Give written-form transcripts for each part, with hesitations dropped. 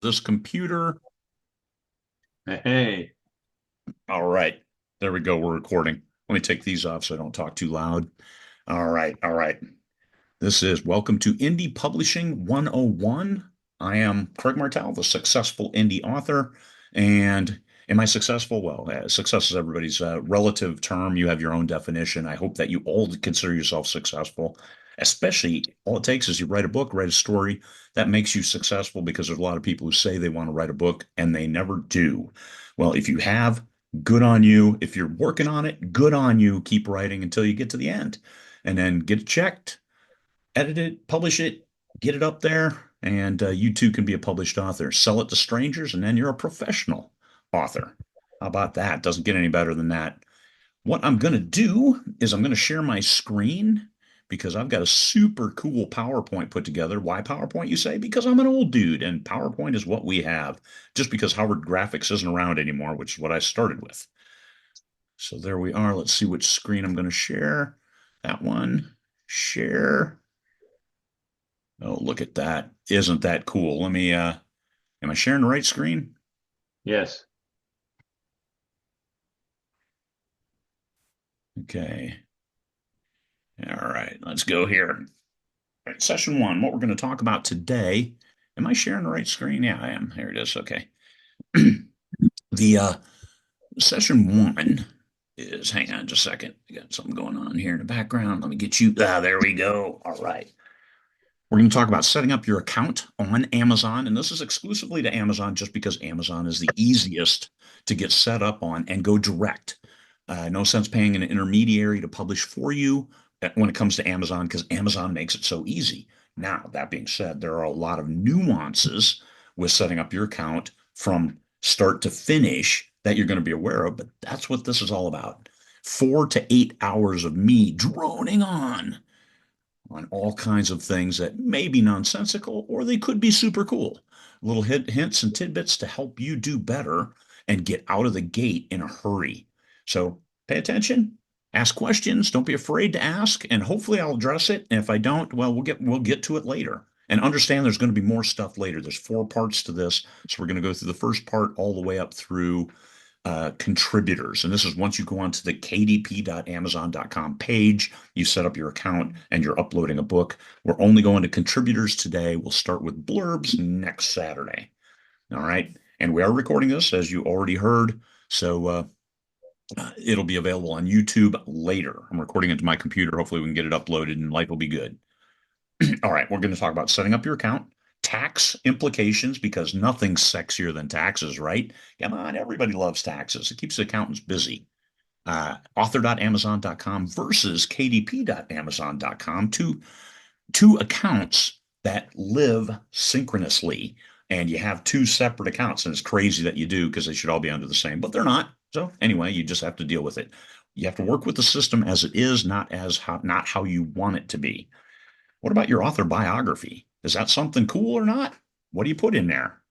This computer. Hey, All right. There we go. We're recording. Let me take these off so I don't talk too loud. All right. All right. This is Welcome to Indie Publishing 101. I am Craig Martelle, the successful indie author. And am I successful? Well, success is everybody's relative term. You have your own definition. I hope that you all consider yourself successful, especially all it takes is you write a book, write a story that makes you successful because there's a lot of people who say they want to write a book and they never do. Well, if you have, good on you. If you're working on it, good on you. Keep writing until you get to the end and then get it checked, edit it, publish it, get it up there, and you too can be a published author. Sell it to strangers, and then you're a professional author. How about that? Doesn't get any better than that. What I'm going to do is I'm going to share my screen because I've got a super cool PowerPoint put together. Why PowerPoint, you say? Because I'm an old dude, and PowerPoint is what we have, just because Howard Graphics isn't around anymore, which is what I started with. So there we are. Let's see which screen I'm going to share. That one. Share. Oh, look at that. Isn't that cool? Am I sharing the right screen? yes. Okay. All right, let's go here. All right, session one, what we're going to talk about today. Am I sharing the right screen? Yeah, I am. Here it is. Okay. The session one is, hang on just a second. I got something going on here in the background. Let me get you. There we go. All right. We're going to talk about setting up your account on Amazon. And this is exclusively to Amazon just because Amazon is the easiest to get set up on and go direct. No sense paying an intermediary to publish for you when it comes to Amazon because Amazon makes it so easy. Now, that being said, there are a lot of nuances with setting up your account from start to finish that you're going to be aware of, but that's what this is all about. 4 to 8 hours of me droning on all kinds of things that may be nonsensical or they could be super cool. Little hints and tidbits to help you do better and get out of the gate in a hurry. So pay attention, ask questions, don't be afraid to ask, and hopefully I'll address it. And if I don't, well, we'll get to it later. And understand there's going to be more stuff later. There's 4 parts to this. So we're going to go through the first part all the way up through contributors. And this is once you go onto the kdp.amazon.com page, you set up your account and you're uploading a book. We're only going to contributors today. We'll start with blurbs next Saturday. All right. And we are recording this, as you already heard. So it'll be available on YouTube later. I'm recording it to my computer. Hopefully, we can get it uploaded and life will be good. All right, we're going to talk about setting up your account, tax implications, because nothing's sexier than taxes, right? Come on, everybody loves taxes. It keeps the accountants busy. Author.amazon.com versus kdp.amazon.com, two accounts that live synchronously. And you have 2 separate accounts, and it's crazy that you do because they should all be under the same, but they're not. So anyway, you just have to deal with it. You have to work with the system as it is, not how you want it to be. What about your author biography? Is that something cool or not? What do you put in there?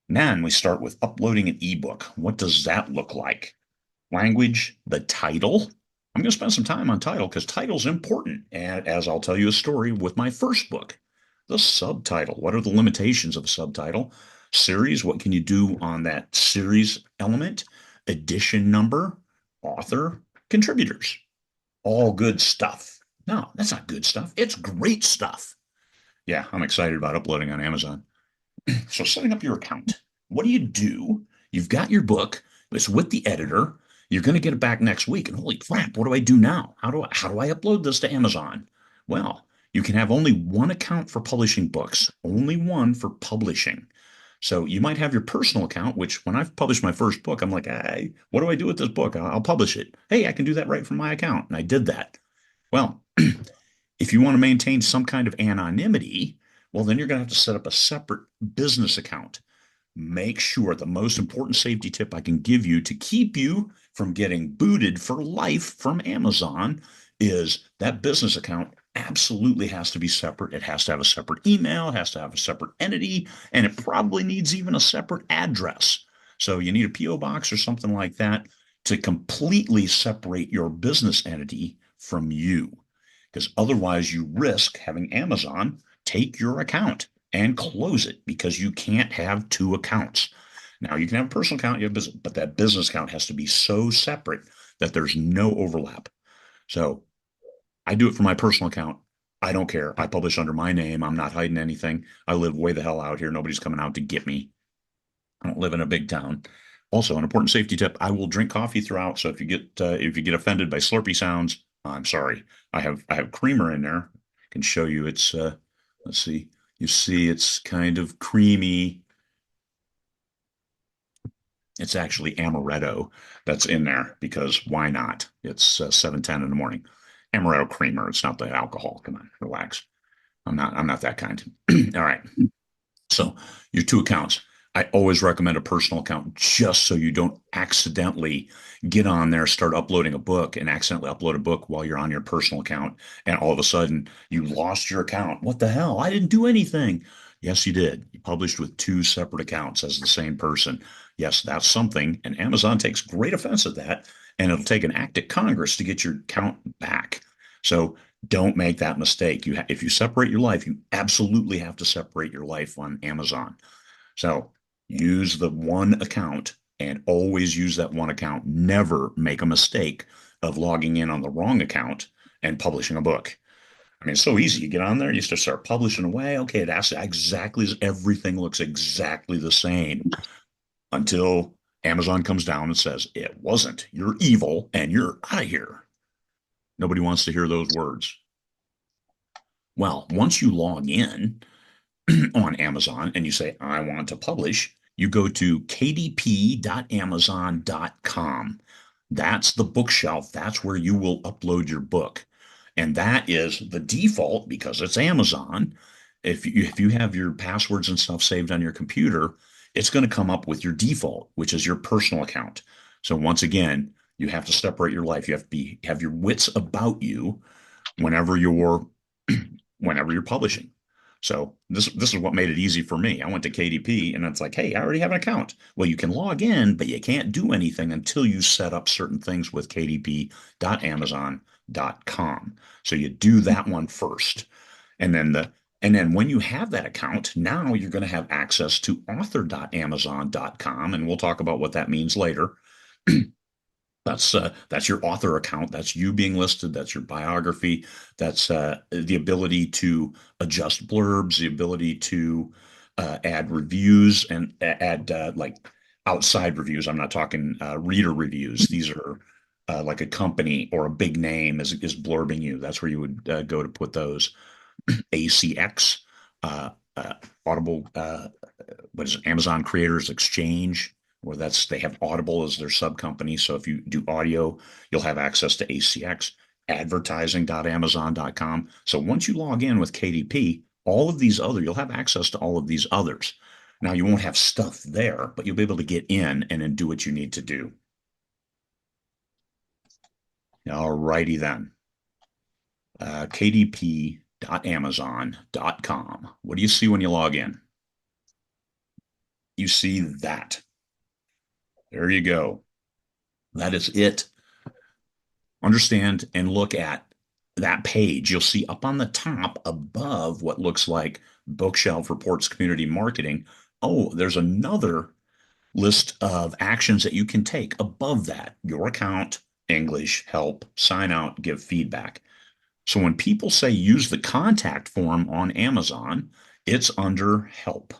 And then we start with uploading an ebook. What does that look like? Language, the title. I'm going to spend some time on title because title's important. And as I'll tell you a story with my first book, the subtitle. What are the limitations of a subtitle? Series, what can you do on that series element? Edition number, author, contributors. All good stuff. No, that's not good stuff. It's great stuff. Yeah, I'm excited about uploading on Amazon. So setting up your account. What do you do? You've got your book. It's with the editor. You're going to get it back next week. And holy crap, what do I do now? How do I upload this to Amazon? Well, you can have only one account for publishing books, only one for publishing. So you might have your personal account, which when I've published my first book, I'm like, hey, what do I do with this book? I'll publish it. Hey, I can do that right from my account. And I did that. Well, if you want to maintain some kind of anonymity, well, then you're going to have to set up a separate business account. Make sure the most important safety tip I can give you to keep you from getting booted for life from Amazon is that business account absolutely has to be separate. It has to have a separate email, it has to have a separate entity, and it probably needs even a separate address. So you need a P.O. box or something like that to completely separate your business entity from you because otherwise you risk having Amazon take your account. and close it because you can't have two accounts. Now you can have a personal account, you have business, but that business account has to be so separate that there's no overlap. So I do it for my personal account. I don't care. I publish under my name. I'm not hiding anything. I live way the hell out here. Nobody's coming out to get me. I don't live in a big town. Also, an important safety tip: I will drink coffee throughout. So if you get offended by Slurpee sounds, I'm sorry. I have creamer in there. I can show you. It's let's see. You see, it's kind of creamy. It's actually amaretto that's in there because why not? It's 7:10 in the morning. Amaretto creamer. It's not the alcohol. Come on, relax. I'm not that kind. All right. So your two accounts. I always recommend a personal account just so you don't accidentally get on there, start uploading a book and accidentally upload a book while you're on your personal account. And all of a sudden you lost your account. What the hell? I didn't do anything. Yes, you did. You published with two separate accounts as the same person. Yes, that's something. And Amazon takes great offense at that. And it'll take an act of Congress to get your account back. So don't make that mistake. If you separate your life, you absolutely have to separate your life on Amazon. So use the one account and always use that one account. Never make a mistake of logging in on the wrong account and publishing a book. I mean, it's so easy. You get on there, you just start publishing away. Okay, it asks exactly, everything looks exactly the same until Amazon comes down and says, it wasn't. You're evil and you're out of here. Nobody wants to hear those words. Well, once you log in on Amazon and you say, I want to publish, you go to kdp.amazon.com. That's the bookshelf. That's where you will upload your book. And that is the default because it's Amazon. If you have your passwords and stuff saved on your computer, it's going to come up with your default, which is your personal account. So once again, you have to separate your life. You have to have your wits about you whenever you're whenever you're publishing. So this is what made it easy for me. I went to KDP and it's like, hey, I already have an account. Well, you can log in, but you can't do anything until you set up certain things with kdp.amazon.com. So you do that one first. And then when you have that account, now you're going to have access to author.amazon.com. And we'll talk about what that means later. That's your author account. That's you being listed. That's your biography. That's the ability to adjust blurbs, the ability to add reviews and add like outside reviews. I'm not talking reader reviews. These are like a company or a big name is blurbing you. That's where you would go to put those. ACX, uh, Audible, what is it, Amazon Creators Exchange, where they have Audible as their sub company. So if you do audio, you'll have access to ACX, advertising.amazon.com. So once you log in with KDP, you'll have access to all of these others. Now you won't have stuff there, but you'll be able to get in and then do what you need to do. All righty then. KDP.amazon.com. What do you see when you log in? You see that. There you go. That is it. Understand and look at that page. You'll see up on the top above what looks like Bookshelf Reports Community Marketing. Oh, there's another list of actions that you can take above that. Your account, English, help, sign out, give feedback. So when people say use the contact form on Amazon, it's under help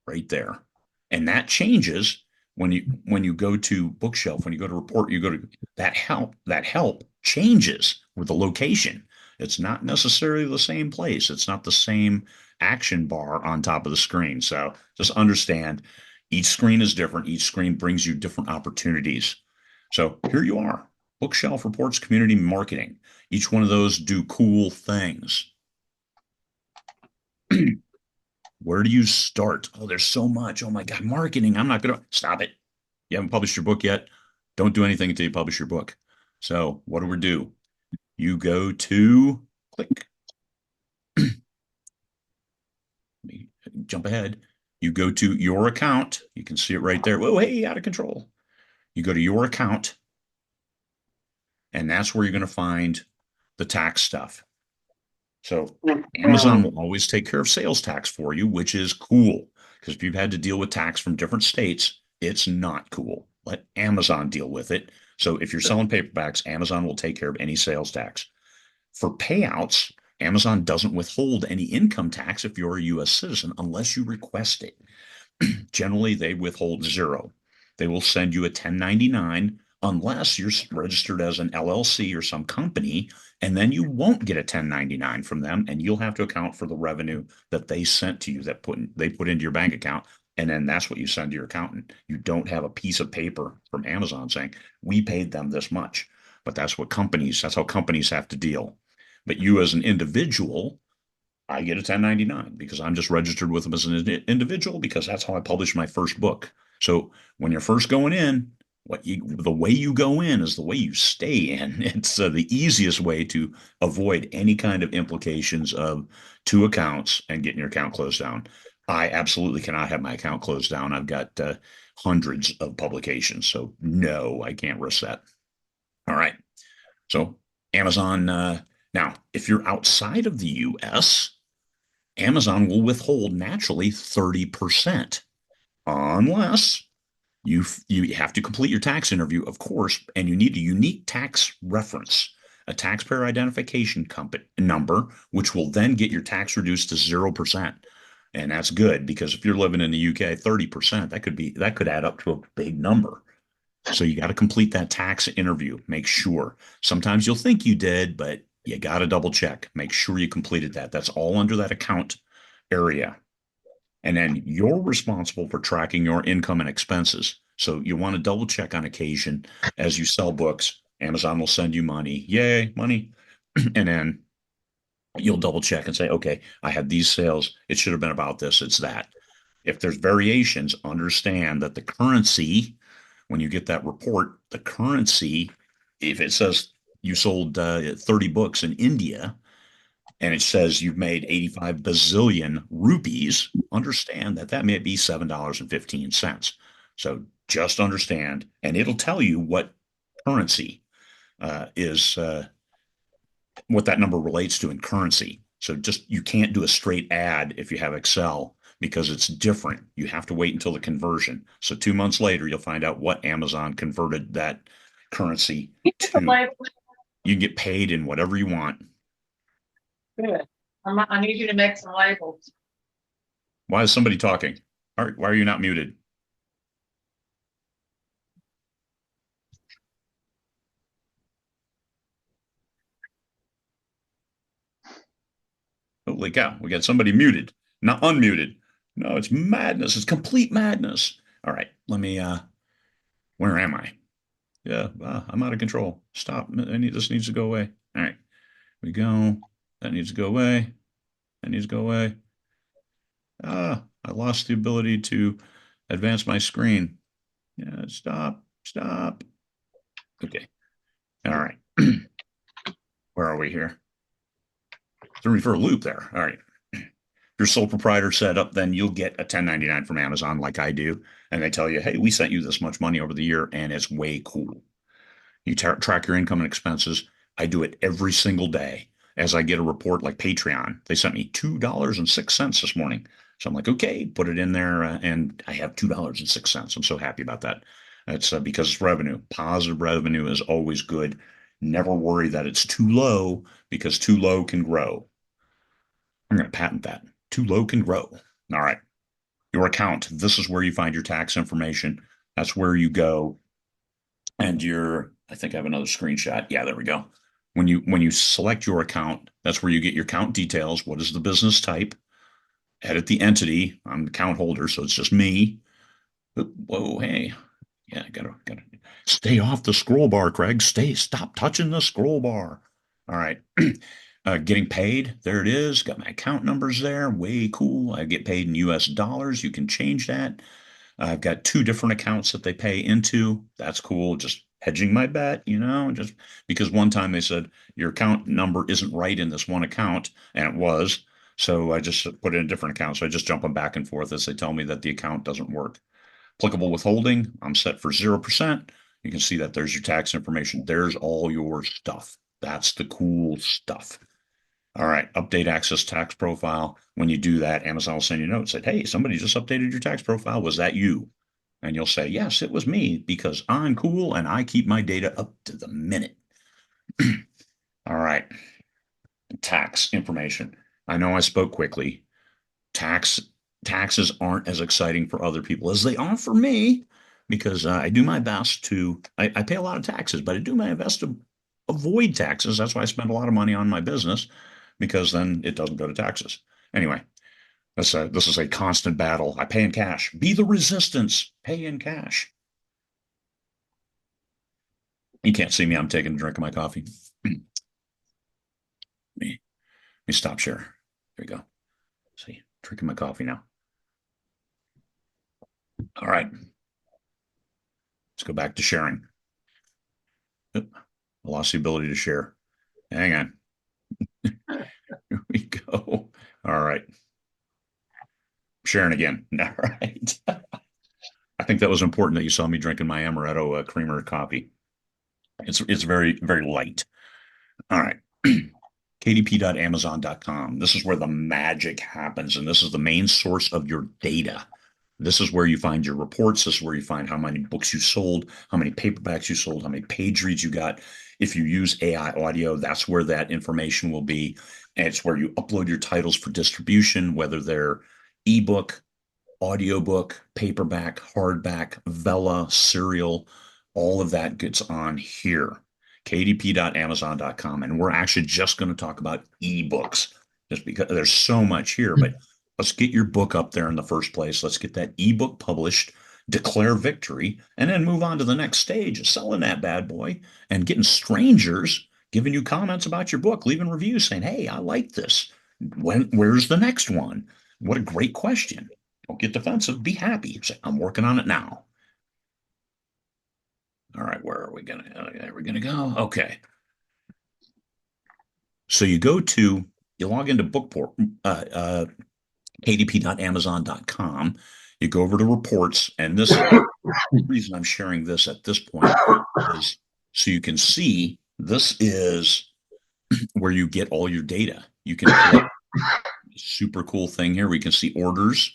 right there. And that changes when you go to Bookshelf, when you go to report, you go to that help. That help changes with the location. It's not necessarily the same place. It's not the same action bar on top of the screen. So just understand each screen is different. Each screen brings you different opportunities. So here you are, Bookshelf Reports Community Marketing. Each one of those do cool things. Where do you start? Oh, there's so much. Oh my God, marketing. I'm not going to stop it. You haven't published your book yet. Don't do anything until you publish your book. So what do we do? You go to click. Let me jump ahead. You go to your account. You can see it right there. Whoa, hey, out of control. You go to your account, and that's where you're going to find the tax stuff. So Amazon will always take care of sales tax for you, which is cool. Because if you've had to deal with tax from different states, it's not cool. Let Amazon deal with it. So if you're selling paperbacks, Amazon will take care of any sales tax. For payouts, Amazon doesn't withhold any income tax if you're a US citizen unless you request it. Generally, they withhold zero. They will send you a 1099 unless you're registered as an LLC or some company, and then you won't get a 1099 from them, and you'll have to account for the revenue that they sent to you they put into your bank account, and then that's what you send to your accountant. You don't have a piece of paper from Amazon saying we paid them this much, but that's how companies have to deal. But you as an individual, I get a 1099 because I'm just registered with them as an individual because that's how I published my first book. So when you're first going in, the way you go in is the way you stay in. It's the easiest way to avoid any kind of implications of two accounts and getting your account closed down. I absolutely cannot have my account closed down. I've got hundreds of publications, so no, I can't risk that. All right. So Amazon. Now, if you're outside of the U.S., Amazon will withhold naturally 30% unless you have to complete your tax interview, of course, and you need a unique tax reference, a taxpayer identification number, which will then get your tax reduced to 0%. And that's good because if you're living in the UK, 30%, that could add up to a big number. So you got to complete that tax interview. Make sure. Sometimes you'll think you did, but you got to double check. Make sure you completed that. That's all under that account area. And then you're responsible for tracking your income and expenses. So you want to double check on occasion as you sell books. Amazon will send you money. Yay, money. And then you'll double check and say, okay, I had these sales. It should have been about this. It's that. If there's variations, understand that the currency, when you get that report, the currency, if it says you sold 30 books in India and it says you've made 85 bazillion rupees, understand that that may be $7.15. So just understand, and it'll tell you what currency is what that number relates to in currency. So just you can't do a straight add if you have Excel because it's different. You have to wait until the conversion. So 2 months later, you'll find out what Amazon converted that currency to. You can get paid in whatever you want. Good. I need you to make some labels. Why is somebody talking? Why are you not muted? Holy cow, we got somebody muted, not unmuted. No, it's madness. It's complete madness. All right, where am I? Yeah, I'm out of control. Stop. This needs to go away. All right, we go. That needs to go away. That needs to go away. I lost the ability to advance my screen. Yeah, stop. Stop. Okay. All right. Where are we here? Threw me for a loop there. All right. Your sole proprietor setup, then you'll get a 1099 from Amazon like I do. And they tell you, hey, we sent you this much money over the year, and it's way cool. You track your income and expenses. I do it every single day as I get a report like Patreon. They sent me $2.06 this morning. So I'm like, okay, put it in there, and I have $2.06. I'm so happy about that. That's because it's revenue. Positive revenue is always good. Never worry that it's too low because too low can grow. I'm going to patent that. Too low can grow. All right. Your account. This is where you find your tax information. That's where you go. And I think I have another screenshot. Yeah, there we go. When you select your account, that's where you get your account details. What is the business type? Edit the entity. I'm the account holder, so it's just me. Whoa, hey. Yeah, gotta stay off the scroll bar, Craig. Stop touching the scroll bar. All right. Getting paid. There it is. Got my account numbers there. Way cool. I get paid in US dollars. You can change that. I've got two different accounts that they pay into. That's cool. Just hedging my bet, just because one time they said your account number isn't right in this one account, and it was. So I just put it in a different account. So I just jump them back and forth as they tell me that the account doesn't work. Applicable withholding, I'm set for 0%. You can see that there's your tax information. There's all your stuff. That's the cool stuff. All right, update access tax profile. When you do that, Amazon will send you a note, said, hey, somebody just updated your tax profile. Was that you? And you'll say, yes, it was me because I'm cool and I keep my data up to the minute. All right, tax information. I know I spoke quickly. Tax taxes aren't as exciting for other people as they are for me because I do my best to I pay a lot of taxes, but I do my best to avoid taxes. That's why I spend a lot of money on my business because then it doesn't go to taxes. Anyway, this is a constant battle. I pay in cash. Be the resistance. Pay in cash. You can't see me. I'm taking a drink of my coffee. me, me stop share. There you go. See, drinking my coffee now. All right, let's go back to sharing. Oop, I lost the ability to share. Hang on. Here we go. All right. Sharing again. All right. I think that was important that you saw me drinking my amaretto creamer coffee. It's very, very light. All right. kdp.amazon.com. This is where the magic happens, and this is the main source of your data. This is where you find your reports. This is where you find how many books you sold, how many paperbacks you sold, how many page reads you got. If you use AI audio, that's where that information will be. And it's where you upload your titles for distribution, whether they're ebook, audiobook, paperback, hardback, Vella, serial, all of that gets on here. kdp.amazon.com. And we're actually just going to talk about ebooks just because there's so much here. But let's get your book up there in the first place. Let's get that ebook published, declare victory, and then move on to the next stage of selling that bad boy and getting strangers giving you comments about your book, leaving reviews saying, hey, I like this. Where's the next one? What a great question. Don't get defensive. Be happy. Say, I'm working on it now. All right, where are we gonna go? Okay. So you log into Bookport, kdp.amazon.com. You go over to reports, and this is the reason I'm sharing this at this point is so you can see this is where you get all your data. You can collect super cool thing here. We can see orders,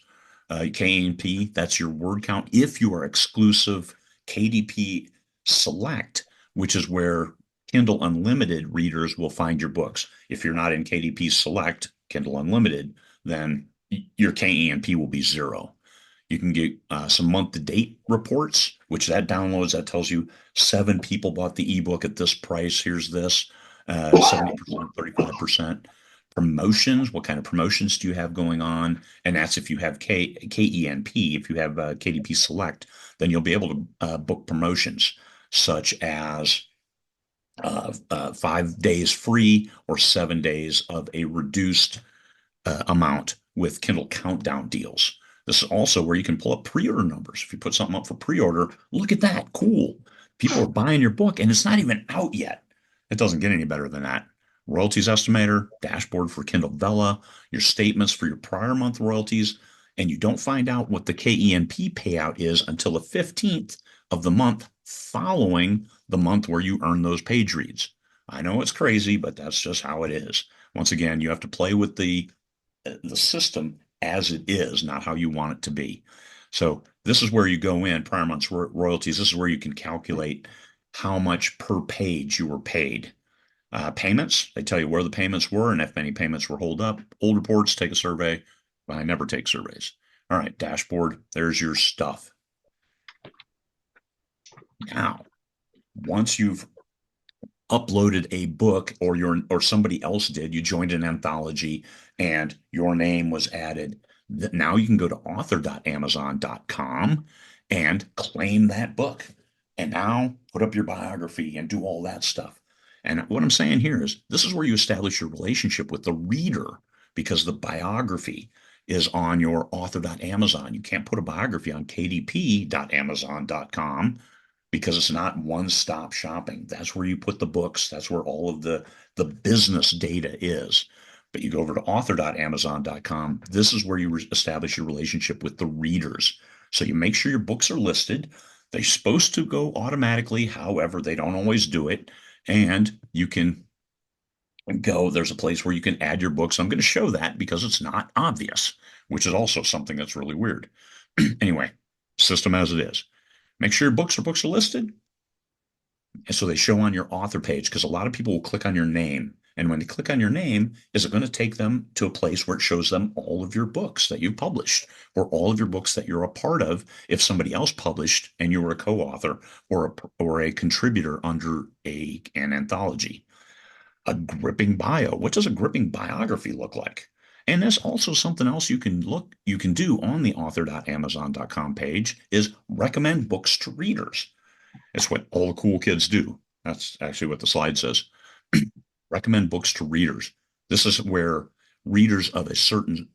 KNP, that's your word count. If you are exclusive KDP Select, which is where Kindle Unlimited readers will find your books. If you're not in KDP Select, Kindle Unlimited, then your KENP will be zero. You can get some month-to-date reports, which that downloads. That tells you 7 people bought the ebook at this price. Here's this 70%, 35%. Promotions, what kind of promotions do you have going on? And that's if you have KENP. If you have KDP Select, then you'll be able to book promotions such as 5 days free or 7 days of a reduced amount with Kindle Countdown deals. This is also where you can pull up pre-order numbers. If you put something up for pre-order, look at that. Cool. People are buying your book and it's not even out yet. It doesn't get any better than that. Royalties estimator, dashboard for Kindle Vella, your statements for your prior month royalties, and you don't find out what the KENP payout is until the 15th of the month following the month where you earn those page reads. I know it's crazy, but that's just how it is. Once again, you have to play with the system as it is, not how you want it to be. So this is where you go in prior month's royalties. This is where you can calculate how much per page you were paid. Payments, they tell you where the payments were and if any payments were hold up. Old reports, take a survey. Well, I never take surveys. All right, dashboard, there's your stuff. Now, once you've uploaded a book or somebody else did, you joined an anthology and your name was added, now you can go to author.amazon.com and claim that book and now put up your biography and do all that stuff. And what I'm saying here is this is where you establish your relationship with the reader because the biography is on your author.amazon. You can't put a biography on kdp.amazon.com because it's not one-stop shopping. That's where you put the books. That's where all of the business data is. But you go over to author.amazon.com. This is where you establish your relationship with the readers. So you make sure your books are listed. They're supposed to go automatically. However, they don't always do it. And you can go, there's a place where you can add your books. I'm going to show that because it's not obvious, which is also something that's really weird. Anyway, system as it is. Make sure your books are listed. And so they show on your author page because a lot of people will click on your name. And when they click on your name, is it going to take them to a place where it shows them all of your books that you've published or all of your books that you're a part of if somebody else published and you were a co-author or a contributor under an anthology? A gripping bio. What does a gripping biography look like? And there's also something else you can do on the author.amazon.com page is recommend books to readers. It's what all the cool kids do. That's actually what the slide says. Recommend books to readers. This is where readers of a certain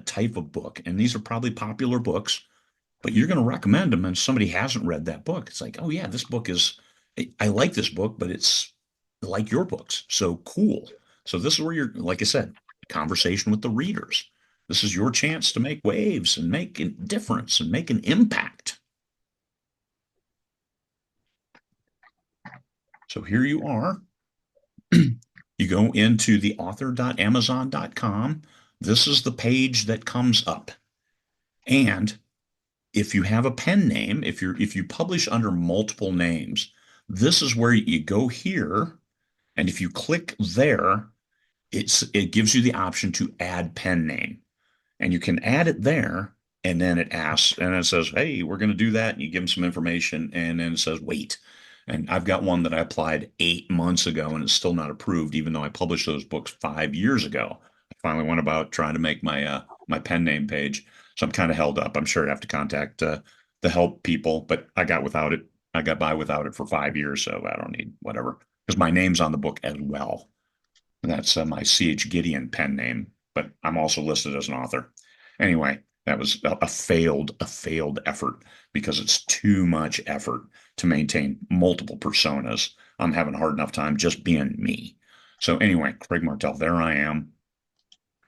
type of book, and these are probably popular books, but you're going to recommend them, and somebody hasn't read that book. It's like, oh yeah, this book is, I like this book, but it's like your books. So cool. So this is where you're, like I said, conversation with the readers. This is your chance to make waves and make a difference and make an impact. So here you are. You go into the author.amazon.com. This is the page that comes up. And if you have a pen name, if you publish under multiple names, this is where you go here. And if you click there, it gives you the option to add pen name. And you can add it there. And then it asks, and it says, hey, we're going to do that. And you give them some information. And then it says, wait. And I've got one that I applied 8 months ago and it's still not approved, even though I published those books 5 years ago. I finally went about trying to make my pen name page. So I'm kind of held up. I'm sure I'd have to contact the help people, but I got without it. I got by without it for 5 years, so I don't need whatever because my name's on the book as well. And that's my C.H. Gideon pen name, but I'm also listed as an author. Anyway, that was a failed effort because it's too much effort to maintain multiple personas. I'm having a hard enough time just being me. So anyway, Craig Martelle, there I am.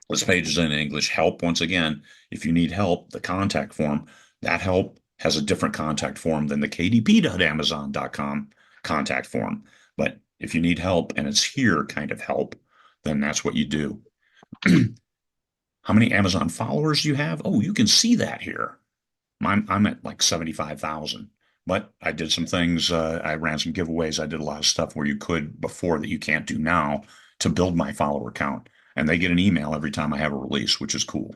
This page is in English. Help, once again, if you need help, the contact form, that help has a different contact form than the kdp.amazon.com contact form. But if you need help and it's here kind of help, then that's what you do. How many Amazon followers do you have? Oh, you can see that here. I'm at like 75,000. But I did some things. I ran some giveaways. I did a lot of stuff where you could before that you can't do now to build my follower count. And they get an email every time I have a release, which is cool.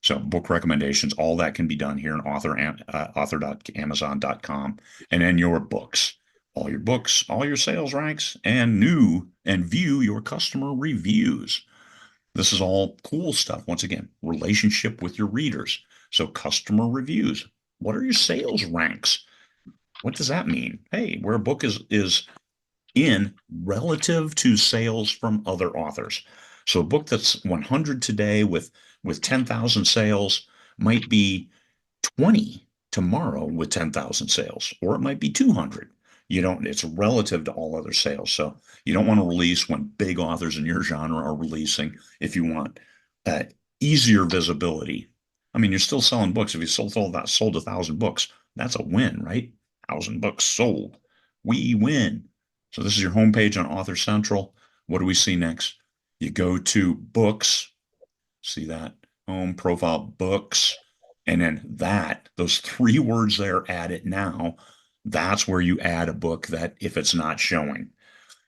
So book recommendations, all that can be done here in author.amazon.com. And then your books, all your sales ranks, and view your customer reviews. This is all cool stuff. Once again, relationship with your readers. So customer reviews. What are your sales ranks? What does that mean? Hey, where a book is in relative to sales from other authors. So a book that's 100 today with 10,000 sales might be 20 tomorrow with 10,000 sales, or it might be 200. You don't, it's relative to all other sales. So you don't want to release when big authors in your genre are releasing if you want uh, easier visibility. I mean, you're still selling books. If you sold 1,000 books, that's a win, right? 1,000 books sold. We win. So this is your homepage on Author Central. What do we see next? You go to books, see that home profile books, and then those 3 words there, add it now. That's where you add a book that if it's not showing.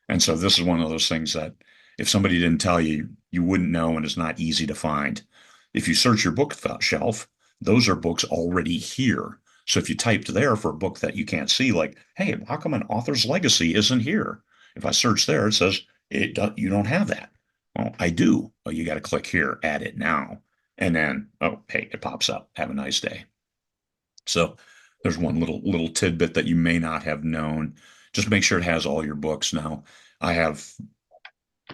And so this is one of those things that if somebody didn't tell you, you wouldn't know, and it's not easy to find. If you search your bookshelf, those are books already here. So if you typed there for a book that you can't see, like, hey, how come an author's legacy isn't here? If I search there, it says you don't have that. Well, I do. Well, you got to click here, add it now. And then, oh, hey, it pops up. Have a nice day. So there's one little tidbit that you may not have known. Just make sure it has all your books now. I have,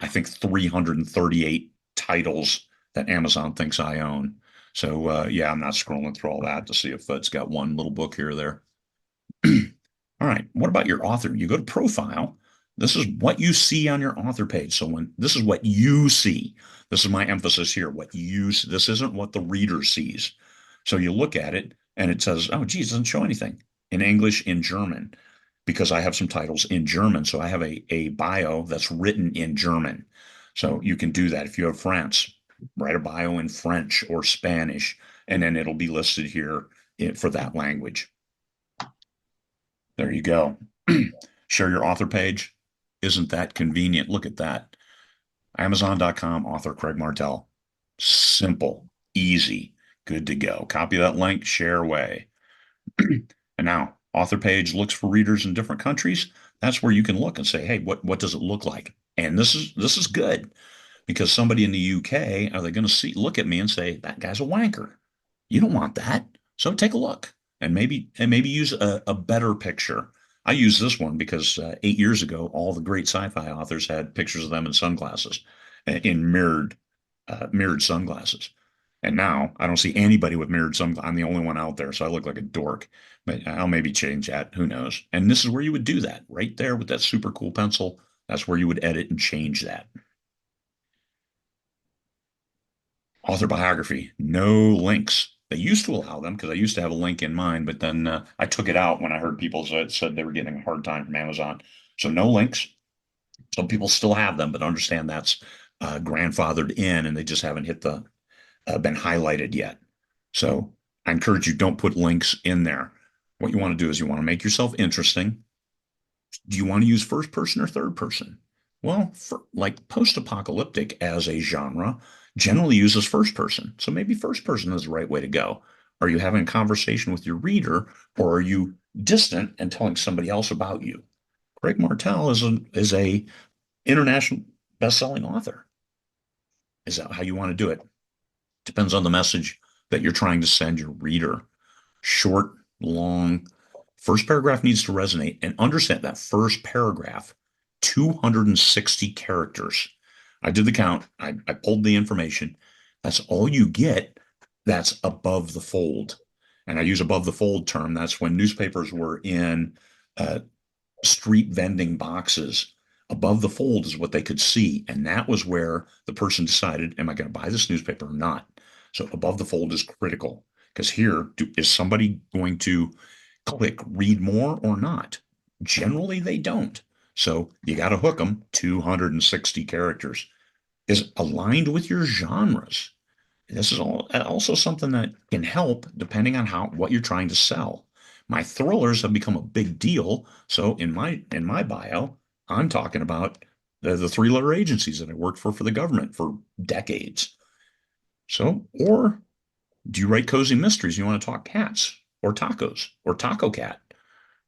I think, 338 titles that Amazon thinks I own. So yeah, I'm not scrolling through all that to see if it's got one little book here or there. All right. What about your author? You go to profile. This is what you see on your author page. So when this is what you see, this is my emphasis here. This isn't what the reader sees. So you look at it and it says, oh, geez, it doesn't show anything in English, in German. because I have some titles in German. So I have a bio that's written in German. So you can do that. If you have France, write a bio in French or Spanish, and then it'll be listed here for that language. There you go. Share your author page. Isn't that convenient? Look at that. Amazon.com, author Craig Martelle. Simple, easy, good to go. Copy that link, share away. And now, author page looks for readers in different countries. That's where you can look and say, hey, what does it look like? And this is good because somebody in the UK, are they going to look at me and say, that guy's a wanker? You don't want that. So take a look and maybe use a better picture. I use this one because 8 years ago, all the great sci-fi authors had pictures of them in sunglasses, in mirrored sunglasses. And now I don't see anybody with mirrored sunglasses. I'm the only one out there, so I look like a dork. But I'll maybe change that. Who knows? And this is where you would do that, right there with that super cool pencil. That's where you would edit and change that. Author biography, no links. They used to allow them because I used to have a link in mine, but then I took it out when I heard people said they were getting a hard time from Amazon. So no links. Some people still have them, but understand that's grandfathered in, and they just haven't hit the been highlighted yet. So I encourage you, don't put links in there. What you want to do is you want to make yourself interesting. Do you want to use first person or third person? Well, for, like post-apocalyptic as a genre generally uses first person. So maybe first person is the right way to go. Are you having a conversation with your reader, or are you distant and telling somebody else about you? Craig Martelle is a international best-selling author. Is that how you want to do it? Depends on the message that you're trying to send your reader. Short, long. First paragraph needs to resonate, and understand that first paragraph, 260 characters. I did the count. I pulled the information. That's all you get. That's above the fold. And I use above the fold term. That's when newspapers were in uh, street vending boxes. Above the fold is what they could see. And that was where the person decided, am I going to buy this newspaper or not? So above the fold is critical because here, is somebody going to click read more or not? Generally, they don't. So you got to hook them. 260 characters is aligned with your genres. This is also something that can help depending on what you're trying to sell. My thrillers have become a big deal. So in my bio, I'm talking about the three-letter agencies that I worked for the government for decades. So, or do you write cozy mysteries? You want to talk cats or tacos or taco cat?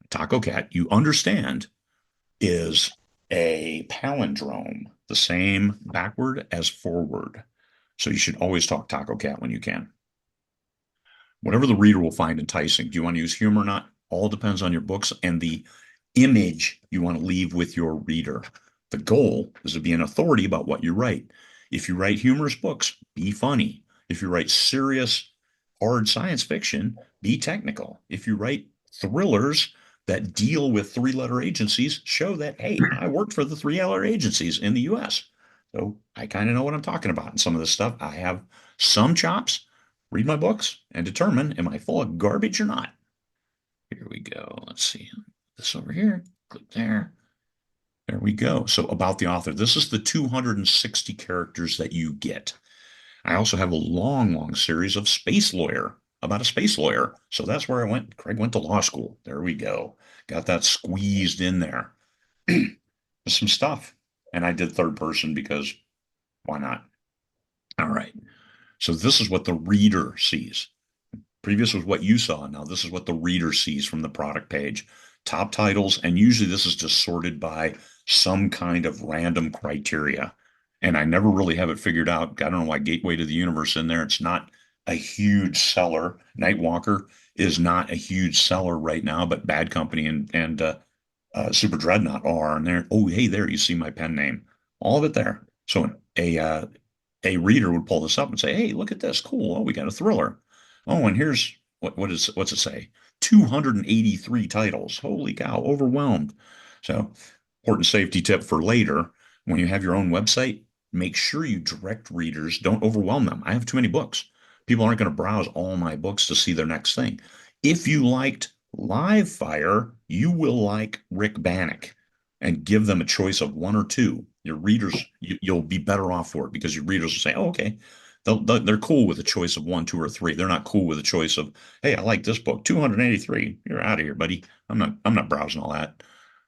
Taco cat, you understand, is a palindrome, the same backward as forward. So you should always talk taco cat when you can. Whatever the reader will find enticing. Do you want to use humor or not? All depends on your books and the image you want to leave with your reader. The goal is to be an authority about what you write. If you write humorous books, be funny. If you write serious, hard science fiction, be technical. If you write thrillers that deal with three-letter agencies, show that, hey, I worked for the three-letter agencies in the US. So I kind of know what I'm talking about. And some of this stuff, I have some chops. Read my books and determine, am I full of garbage or not? Here we go. Let's see. This over here. Click there. There we go. So about the author, this is the 260 characters that you get. I also have a long, long series of Space Lawyer, about a space lawyer. So that's where I went. Craig went to law school. There we go. Got that squeezed in there. Some stuff. And I did third person because why not? All right. So this is what the reader sees. Previous was what you saw. Now this is what the reader sees from the product page. Top titles, and usually this is just sorted by some kind of random criteria. And I never really have it figured out. I don't know why Gateway to the Universe in there. It's not a huge seller. Nightwalker is not a huge seller right now, but Bad Company and Super Dreadnought are. And there, oh hey, there you see my pen name, all of it there. So a reader would pull this up and say, hey, look at this, cool. Oh, we got a thriller. Oh, and here's what's it say? 283 titles. Holy cow, overwhelmed. So, important safety tip for later. When you have your own website, make sure you direct readers. Don't overwhelm them. I have too many books. People aren't going to browse all my books to see their next thing. If you liked Live fire, you will like Rick Bannock and give them a choice of one or two. Your readers, you'll be better off for it because your readers will say, oh, okay. They're cool with a choice of one, two, or three. They're not cool with a choice of, hey, I like this book, 283. You're out of here, buddy. I'm not browsing all that.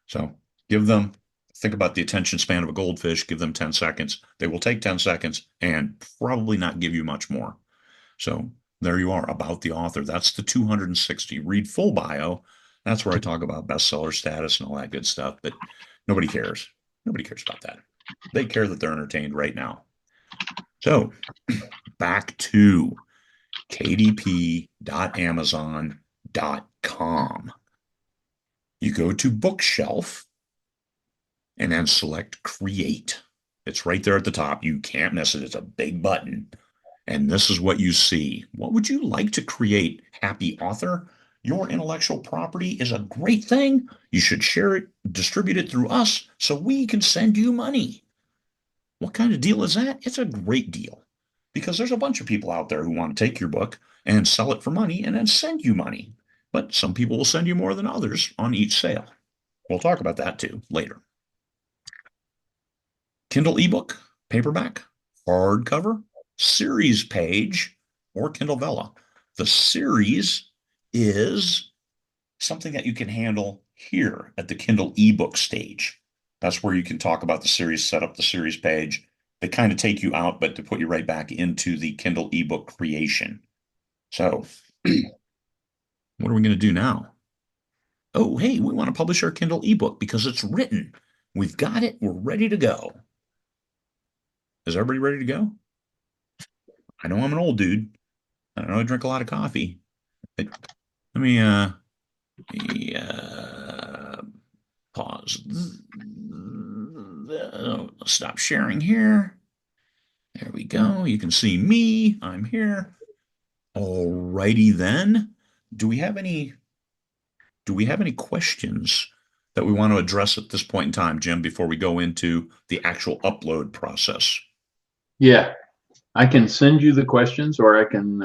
So give them, think about the attention span of a goldfish, give them 10 seconds. They will take 10 seconds and probably not give you much more. So there you are about the author. That's the 260. Read full bio. That's where I talk about bestseller status and all that good stuff. But nobody cares. Nobody cares about that. They care that they're entertained right now. So back to kdp.amazon.com. You go to bookshelf and then select create. It's right there at the top. You can't miss it. It's a big button. And this is what you see. What would you like to create, happy author? Your intellectual property is a great thing. You should share it, distribute it through us so we can send you money. What kind of deal is that? It's a great deal because there's a bunch of people out there who want to take your book and sell it for money and then send you money. But some people will send you more than others on each sale. We'll talk about that too later. Kindle ebook, paperback, hardcover, series page, or Kindle Vella. The series is something that you can handle here at the Kindle ebook stage. That's where you can talk about the series, set up the series page. They kind of take you out, but to put you right back into the Kindle ebook creation. So, what are we going to do now? Oh, hey, we want to publish our Kindle ebook because it's written. We've got it. We're ready to go. Is everybody ready to go? I know I'm an old dude. I know I drink a lot of coffee. But let me pause. Stop sharing here. There we go. You can see me. I'm here. Alrighty then. Do we have any do we have any questions that we want to address at this point in time, Jim, before we go into the actual upload process? Yeah, I can send you the questions or I can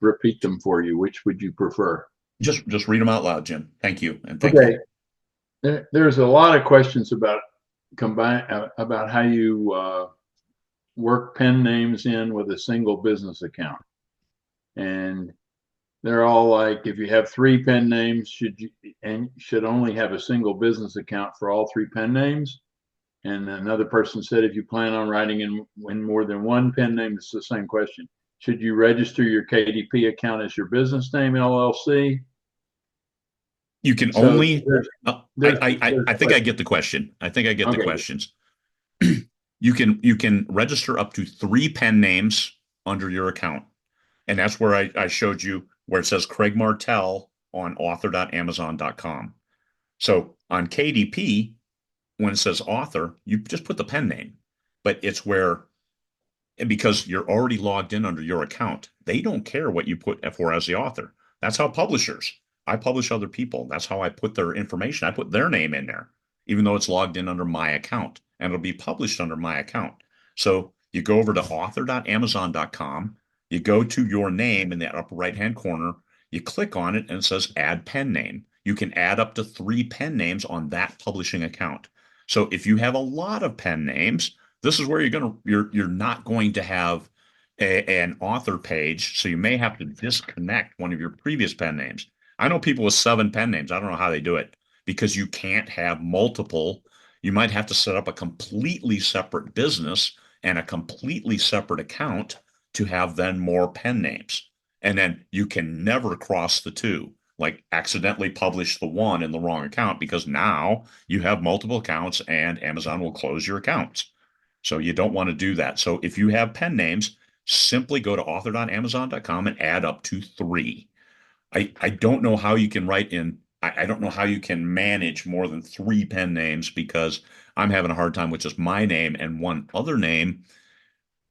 repeat them for you. Which would you prefer? Just read them out loud, Jim. Thank you. And thank Okay. you. There's a lot of questions about how you work pen names in with a single business account. And they're all like, if you have three pen names, should only have a single business account for all three pen names? And another person said, if you plan on writing in more than one pen name, it's the same question. Should you register your KDP account as your business name LLC? You can So only, I think I get the question. I think I get the okay. questions. You can register up to three pen names under your account. And that's where I showed you where it says Craig Martelle on author.amazon.com. So on KDP, when it says author, you just put the pen name. But it's where, and because you're already logged in under your account, they don't care what you put for as the author. That's how publishers, I publish other people. That's how I put their information. I put their name in there, even though it's logged in under my account and it'll be published under my account. So you go over to author.amazon.com, you go to your name in the upper right hand corner, you click on it and it says add pen name. You can add up to three pen names on that publishing account. So if you have a lot of pen names, this is where you're not going to have an author page, so you may have to disconnect one of your previous pen names. I know people with 7 pen names. I don't know how they do it because you can't have multiple. You might have to set up a completely separate business and a completely separate account to have then more pen names. And then you can never cross the two, like accidentally publish the one in the wrong account because now you have multiple accounts and Amazon will close your accounts. So you don't want to do that. So if you have pen names, simply go to author.amazon.com and add up to three. I don't know how you can write in, I don't know how you can manage more than three pen names because I'm having a hard time with just my name and one other name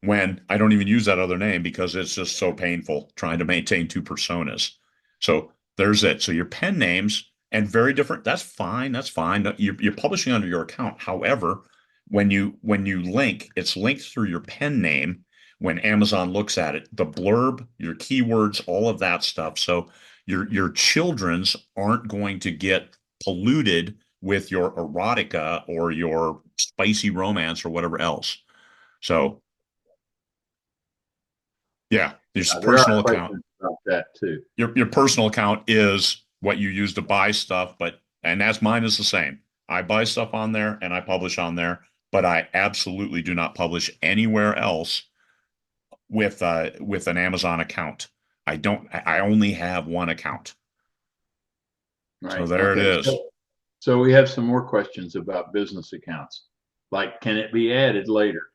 when I don't even use that other name because it's just so painful trying to maintain two personas. So there's it. So your pen names and very different. That's fine. That's fine. You're publishing under your account. However, when you link, it's linked through your pen name. When Amazon looks at it, the blurb, your keywords, all of that stuff. So your children's aren't going to get polluted with your erotica or your spicy romance or whatever else. So yeah, there's There are personal account. questions about that too. Your personal account is what you use to buy stuff, but and that's mine is the same. I buy stuff on there and I publish on there, but I absolutely do not publish anywhere else with an Amazon account. I don't. I only have one account. So Right. there it Okay. is. So we have some more questions about business accounts. Like, can it be added later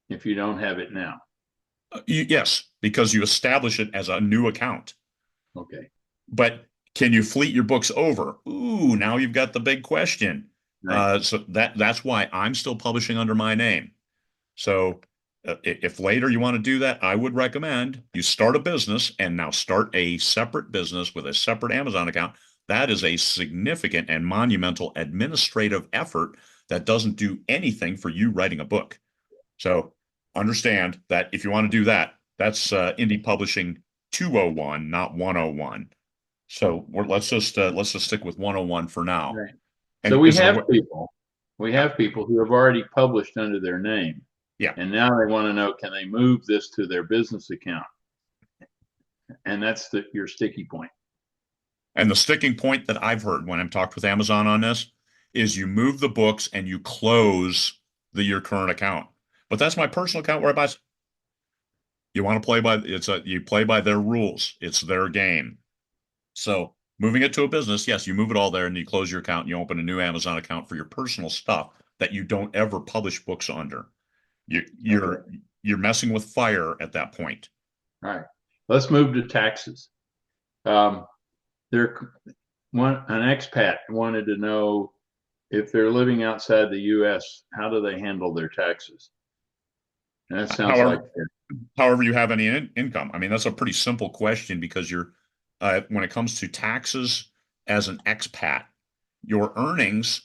if you don't have it now? Yes, because you establish it as a new account. Okay. But can you fleet your books over? Ooh, now you've got the big question. Right. So that's why I'm still publishing under my name. So if later you want to do that, I would recommend you start a business and now start a separate business with a separate Amazon account. That is a significant and monumental administrative effort that doesn't do anything for you writing a book. So understand that if you want to do that, that's indie publishing 201, not 101. So let's just stick with 101 for now. Right. So And is there what? we Yeah, have people who have already published under their name, yeah. and now they want to know, can they move this to their business account? And that's your sticky point. And the sticking point that I've heard when I've talked with Amazon on this is you move the books and you close your current account. But that's my personal account where I buy. You want to play by you play by their rules. It's their game. So moving it to a business, yes, you move it all there and you close your account and you open a new Amazon account for your personal stuff that you don't ever publish books under. You, you're Okay. you're messing with fire at that point. All right. Let's move to taxes. Um, there, an expat wanted to know if they're living outside the U.S., how do they handle their taxes? And that sounds like However you have any income. I mean, that's a pretty simple question because you're when it comes to taxes as an expat, your earnings,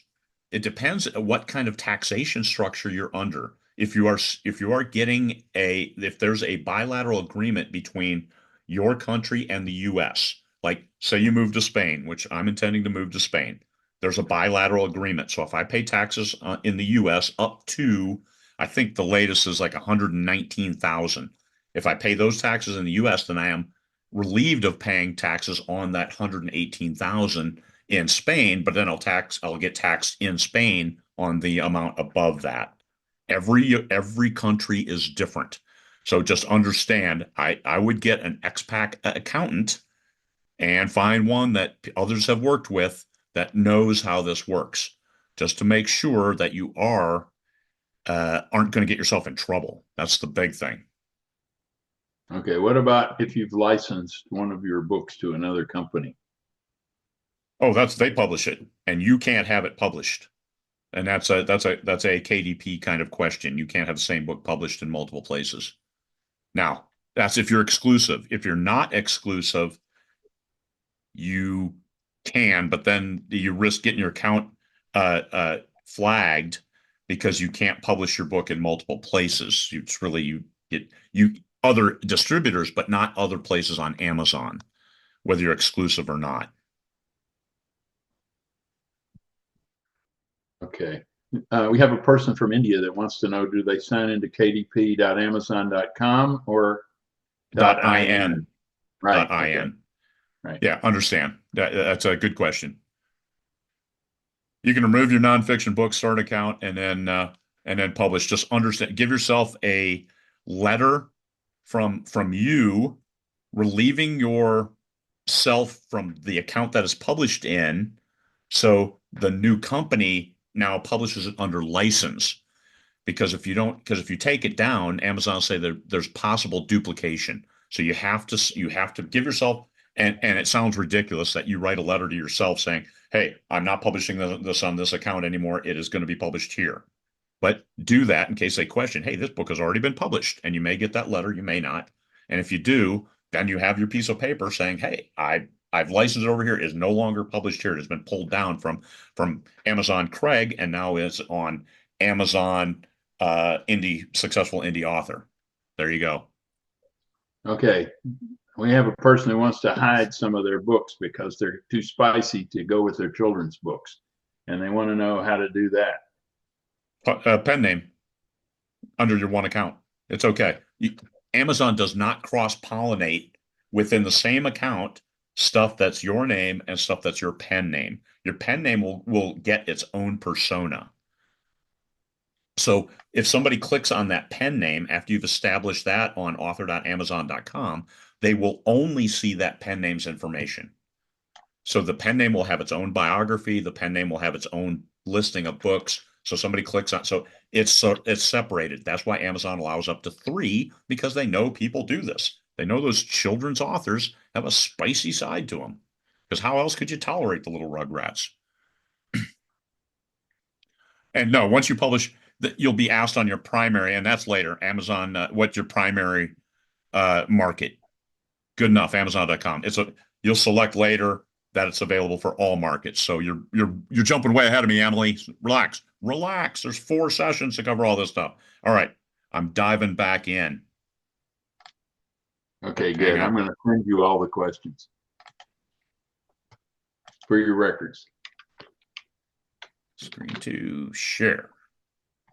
it depends what kind of taxation structure you're under. If you are getting if there's a bilateral agreement between your country and the US, like say you move to Spain, which I'm intending to move to Spain, there's a bilateral agreement. So if I pay taxes in the US up to I think the latest is like 119,000. If I pay those taxes in the US, then I am relieved of paying taxes on that 118,000 in Spain, but then I'll get taxed in Spain on the amount above that. Every country is different. So just understand, I would get an expat accountant and find one that others have worked with that knows how this works, just to make sure that you aren't going to get yourself in trouble. That's the big thing. okay. What about if you've licensed one of your books to another company? Oh, they publish it, and you can't have it published. And that's a KDP kind of question. You can't have the same book published in multiple places. Now, that's if you're exclusive. If you're not exclusive, you can, but then you risk getting your account flagged because you can't publish your book in multiple places. It's really you get you other distributors, but not other places on Amazon, whether you're exclusive or not. Okay. We have a person from India that wants to know, do they sign into kdp.amazon.com or .in. Right. Okay. .in. Right. Yeah, understand. That's a good question. You can remove your nonfiction book, start an account, and then publish. Just understand. Give yourself a letter from you relieving yourself from the account that is published in, so the new company now publishes it under license. Because if you take it down, Amazon will say there's possible duplication. So you have to give yourself and it sounds ridiculous that you write a letter to yourself saying, "Hey, I'm not publishing this on this account anymore. It is going to be published here." But do that in case they question, "Hey, this book has already been published," and you may get that letter, you may not. And if you do, then you have your piece of paper saying, "Hey, I've licensed it over here. It is no longer published here. It has been pulled down from Amazon Craig and now is on Amazon successful indie author." There you go. Okay. we have a person who wants to hide some of their books because they're too spicy to go with their children's books, and they want to know how to do that. Pen name under your one account. It's okay. Amazon does not cross-pollinate within the same account stuff that's your name and stuff that's your pen name. Your pen name will get its own persona. So if somebody clicks on that pen name after you've established that on author.amazon.com, they will only see that pen name's information. So the pen name will have its own biography. The pen name will have its own listing of books. So somebody clicks on, so it's separated. That's why Amazon allows up to 3, because they know people do this. They know those children's authors have a spicy side to them. Because how else could you tolerate the little rugrats? And no, once you publish, you'll be asked on your primary, and that's later. Amazon, what's your primary market? Good enough. Amazon.com. You'll select later that it's available for all markets. So you're jumping way ahead of me, Emily. Relax, relax. There's 4 sessions to cover all this stuff. All right, I'm diving back in. Okay, good. I'm going to send you all the questions for your records. Screen to share.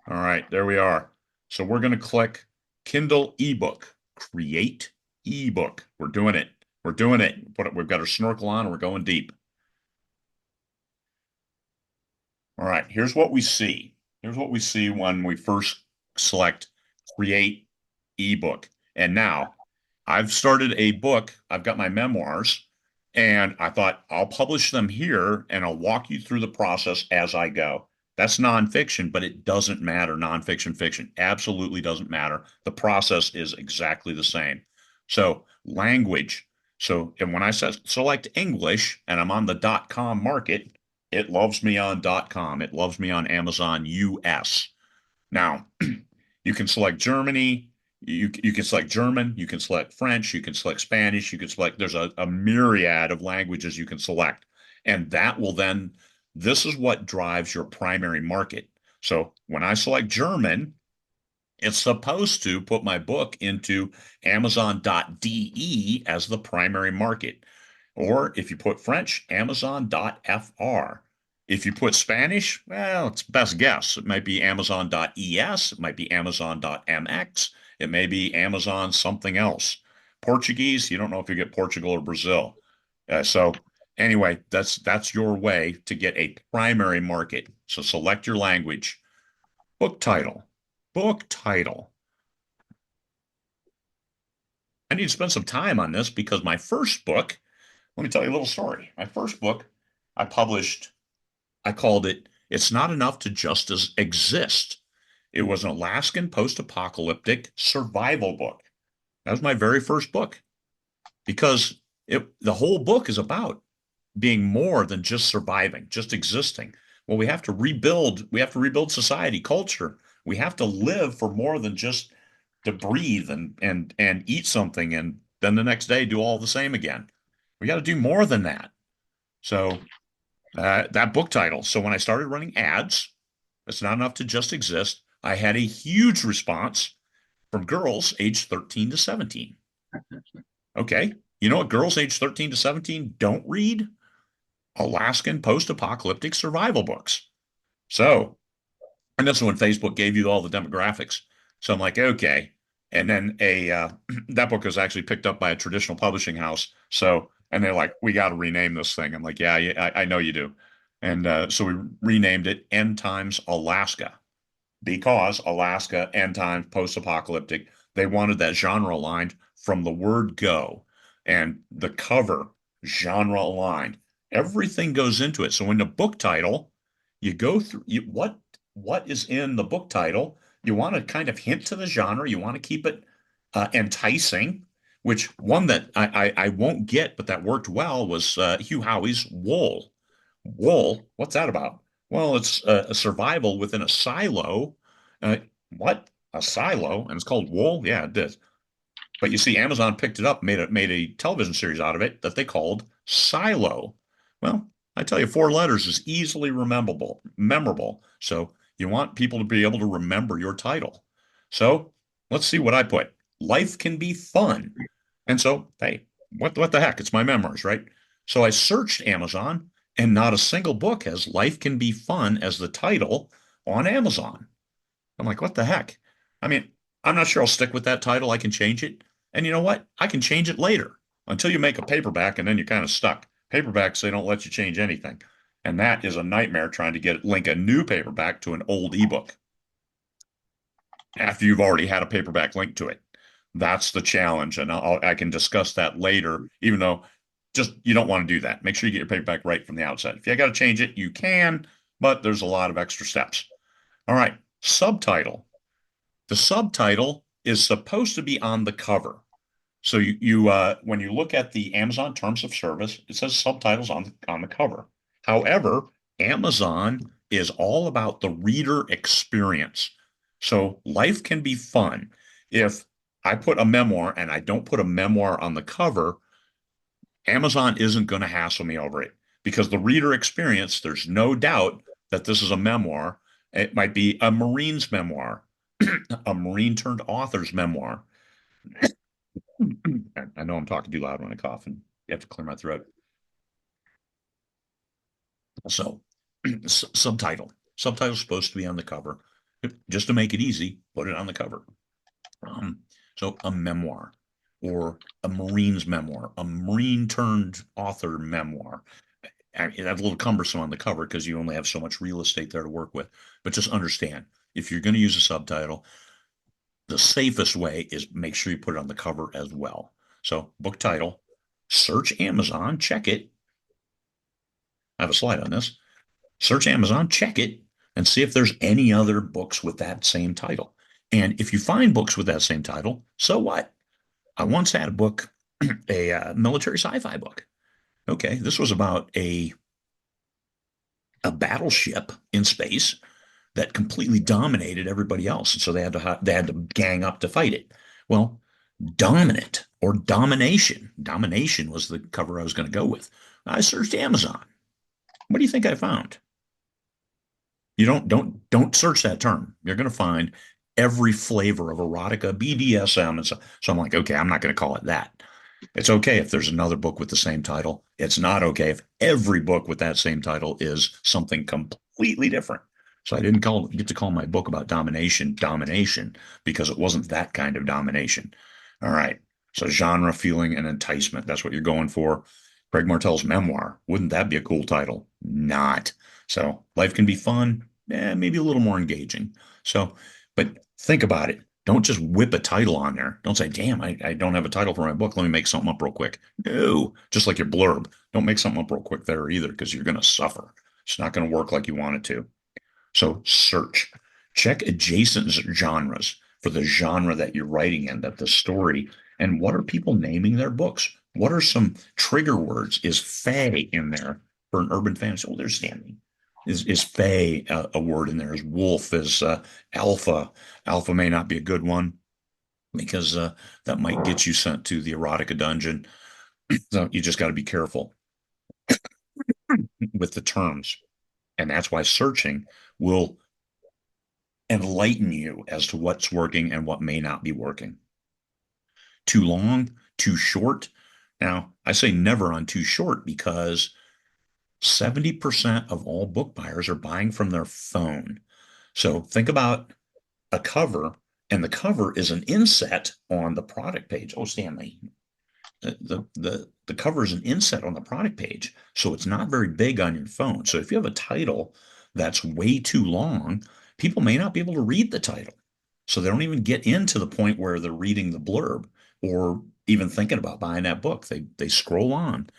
All right, there we are. So we're going to click Kindle ebook, create ebook. We're doing it. We're doing it. We've got our snorkel on and we're going deep. All right, here's what we see. Here's what we see when we first select create ebook. And now I've started a book. I've got my memoirs, and I thought I'll publish them here and I'll walk you through the process as I go. That's nonfiction, but it doesn't matter. Nonfiction, fiction, absolutely doesn't matter. The process is exactly the same. So language. So, and when I select English and I'm on the .com market, it loves me on .com. It loves me on Amazon US. Now, you can select Germany. You can select German. You can select French. You can select Spanish. You can select, there's a myriad of languages you can select. And that will then, this is what drives your primary market. So when I select German, it's supposed to put my book into Amazon.de as the primary market. Or if you put French, Amazon.fr. If you put Spanish, well, it's best guess. It might be Amazon.es. It might be Amazon.mx. It may be Amazon something else. Portuguese, you don't know if you get Portugal or Brazil. So anyway, that's your way to get a primary market. So select your language. Book title. Book title. I need to spend some time on this because my first book, let me tell you a little story. My first book I published, I called it It's Not Enough to Just Exist. It was an Alaskan post-apocalyptic survival book. That was my very first book because the whole book is about being more than just surviving, just existing. Well, we have to rebuild society, culture. We have to live for more than just to breathe and eat something and then the next day do all the same again. We got to do more than that. So that book title. So when I started running ads, it's not enough to just exist. I had a huge response from girls aged 13 to 17. Okay. You know what girls aged 13 to 17 don't read? Alaskan post-apocalyptic survival books. So, and that's when Facebook gave you all the demographics. So I'm like, okay. And then that book was actually picked up by a traditional publishing house. So, and they're like, we got to rename this thing. I'm like, yeah, I know you do. And so we renamed it End Times Alaska because Alaska, end times, post-apocalyptic. They wanted that genre aligned from the word go, and the cover genre aligned. Everything goes into it. So in the book title, you go through what is in the book title. You want to kind of hint to the genre. You want to keep it enticing. Which one that I won't get, but that worked well was Hugh Howey's Wool. Wool, what's that about? Well, it's a survival within a silo. Uh, what? A silo? And it's called Wool? Yeah, it did. But you see, Amazon picked it up, made a television series out of it that they called Silo. Well, I tell you, 4 letters is easily memorable. So you want people to be able to remember your title. So let's see what I put. Life can be fun. And so, hey, What the heck? It's my memoirs, right? So I searched Amazon, and not a single book has Life Can Be Fun as the title on Amazon. I'm like, what the heck? I mean, I'm not sure I'll stick with that title. I can change it. And you know what? I can change it later until you make a paperback, and then you're kind of stuck. Paperbacks, they don't let you change anything. And that is a nightmare trying to link a new paperback to an old ebook after you've already had a paperback link to it. That's the challenge. And I can discuss that later, even though just you don't want to do that. Make sure you get your paperback right from the outset. If you got to change it, you can, but there's a lot of extra steps. All right. Subtitle. The subtitle is supposed to be on the cover. So when you look at the Amazon terms of service, it says subtitles on the cover. However, Amazon is all about the reader experience. So life can be fun. If I put a memoir and I don't put a memoir on the cover, Amazon isn't going to hassle me over it because the reader experience, there's no doubt that this is a memoir. It might be a Marine's memoir, a Marine turned author's memoir. I know I'm talking too loud when I cough and you have to clear my throat. So, subtitle. Subtitle's supposed to be on the cover. Just to make it easy, put it on the cover. So, a memoir or a Marine's memoir, a Marine turned author memoir. That's a little cumbersome on the cover because you only have so much real estate there to work with. But just understand, if you're going to use a subtitle, the safest way is make sure you put it on the cover as well. So, book title, search Amazon, check it. I have a slide on this. Search Amazon, check it, and see if there's any other books with that same title. And if you find books with that same title, so what? I once had a book, a military sci-fi book. Okay, this was about a battleship in space that completely dominated everybody else, and so they had to gang up to fight it. Well, dominant or domination was the cover I was going to go with. I searched Amazon. What do you think I found? You don't search that term. You're going to find every flavor of erotica, BDSM, and so I'm like, okay, I'm not going to call it that. It's okay if there's another book with the same title. It's not okay if every book with that same title is something completely different. So I didn't get to call my book about domination because it wasn't that kind of domination. All right. So genre, feeling, and enticement. That's what you're going for. Craig Martelle's memoir. Wouldn't that be a cool title? Not. So life can be fun, maybe a little more engaging. So, but think about it. Don't just whip a title on there. Don't say, damn, I don't have a title for my book. Let me make something up real quick. No, just like your blurb. Don't make something up real quick there either because you're going to suffer. It's not going to work like you want it to. So search, check adjacent genres for the genre that you're writing in, that the story, and what are people naming their books? What are some trigger words? Is fae in there for an urban fantasy? Oh, there's Stanley. Is fae a word in there? Is wolf? Is alpha? Alpha may not be a good one because that might get you sent to the erotica dungeon. So you just got to be careful with the terms. And that's why searching will enlighten you as to what's working and what may not be working. Too long, too short. Now, I say never on too short because 70% of all book buyers are buying from their phone. So think about a cover, and the cover is an inset on the product page. Oh, Stanley, the cover is an inset on the product page, so it's not very big on your phone. So if you have a title that's way too long, people may not be able to read the title. So they don't even get into the point where they're reading the blurb or even thinking about buying that book. They scroll on.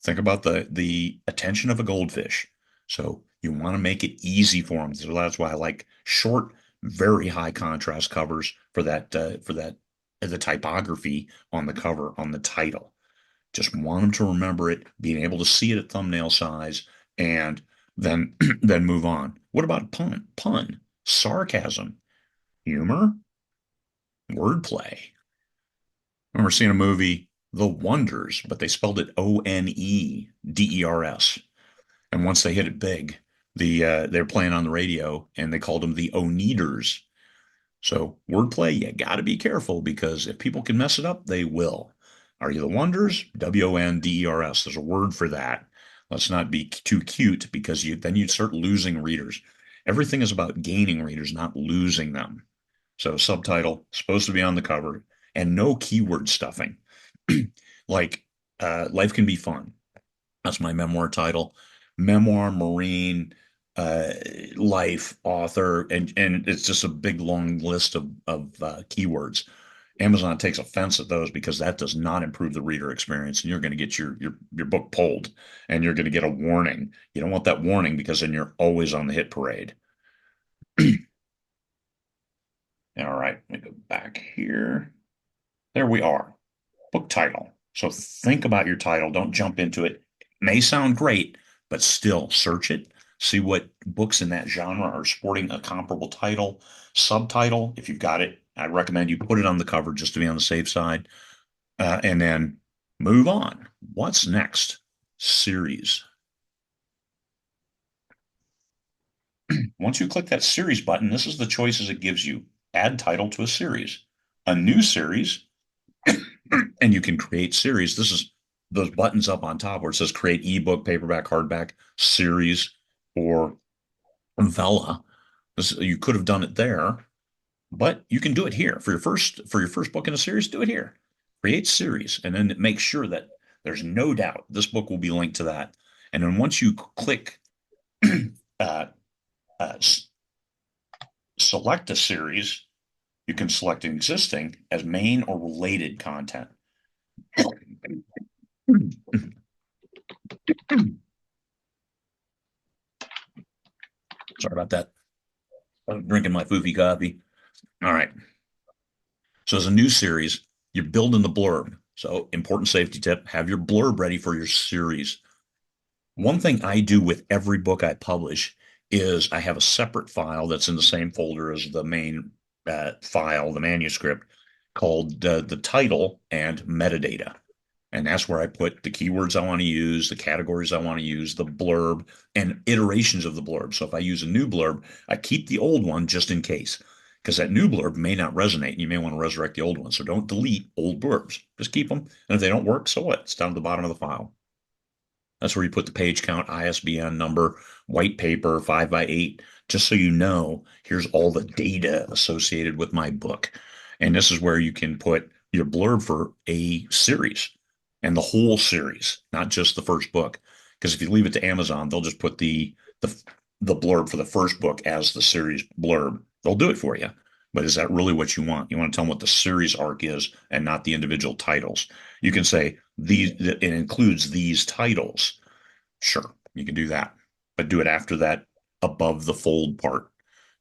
Think about the attention of a goldfish. So you want to make it easy for them. So that's why I like short, very high contrast covers for that the typography on the cover on the title. Just want them to remember it, being able to see it at thumbnail size, and then then move on. What about pun, sarcasm, humor, wordplay? I remember seeing a movie, The Wonders, but they spelled it Oneders. And once they hit it big, they were playing on the radio and they called them the Oneaters. So wordplay, you got to be careful because if people can mess it up, they will. Are You the Wonders? Wonders. There's a word for that. Let's not be too cute because then you'd start losing readers. Everything is about gaining readers, not losing them. So subtitle, supposed to be on the cover, and no keyword stuffing. Like Life Can Be Fun. That's my memoir title. Memoir, Marine, uh, life, author, and it's just a big long list of keywords. Amazon takes offense at those because that does not improve the reader experience, and you're going to get your book pulled, and you're going to get a warning. You don't want that warning because then you're always on the hit parade. All right, let me go back here. There we are. Book title. So think about your title. Don't jump into it. It may sound great, but still search it. See what books in that genre are sporting a comparable title. Subtitle, if you've got it, I recommend you put it on the cover just to be on the safe side. And then move on. What's next? Series. Once you click that series button, this is the choices it gives you. Add title to a series, a new series, and you can create series. This is those buttons up on top where it says create ebook, paperback, hardback, series, or Vella. You could have done it there, but you can do it here for your first book in a series. Do it here. Create series, and then make sure that there's no doubt this book will be linked to that. And then once you click uh, uh, select a series, you can select an existing as main or related content. Sorry about that. I'm drinking my foofy coffee. All right. So as a new series, you're building the blurb. So important safety tip, have your blurb ready for your series. One thing I do with every book I publish is I have a separate file that's in the same folder as the main file, the manuscript, called the title and metadata. And that's where I put the keywords I want to use, the categories I want to use, the blurb, and iterations of the blurb. So if I use a new blurb, I keep the old one just in case, because that new blurb may not resonate and you may want to resurrect the old one. So don't delete old blurbs. Just keep them. And if they don't work, so what? It's down at the bottom of the file. That's where you put the page count, ISBN number, white paper, 5x8, just so you know, here's all the data associated with my book. And this is where you can put your blurb for a series and the whole series, not just the first book. Because if you leave it to Amazon, they'll just put the blurb for the first book as the series blurb. They'll do it for you. But is that really what you want? You want to tell them what the series arc is and not the individual titles. You can say it includes these titles. Sure, you can do that, but do it after that above the fold part.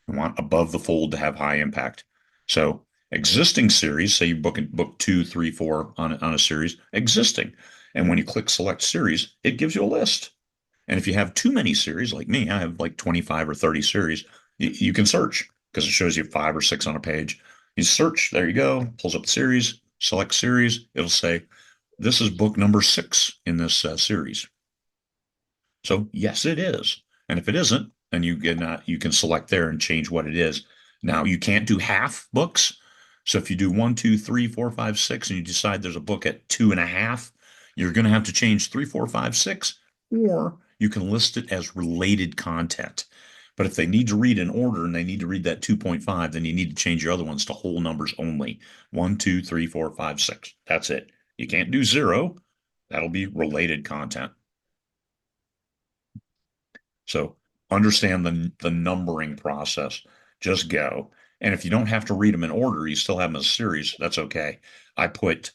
You want above the fold to have high impact. So existing series, say you book 2, 3, 4 on a series, existing. And when you click select series, it gives you a list. And if you have too many series, like me, I have like 25 or 30 series, you can search because it shows you 5 or 6 on a page. You search, there you go, pulls up the series, select series. It'll say, this is book number 6 in this series. So yes, it is. And if it isn't, then you can select there and change what it is. Now you can't do half books. So if you do 1, 2, 3, 4, 5, 6, and you decide there's a book at 2.5, you're going to have to change 3, 4, 5, 6, or you can list it as related content. But if they need to read in order and they need to read that 2.5, then you need to change your other ones to whole numbers only. 1, 2, 3, 4, 5, 6. That's it. You can't do 0. That'll be related content. So understand the numbering process. Just go. And if you don't have to read them in order, you still have them as a series. That's okay. I put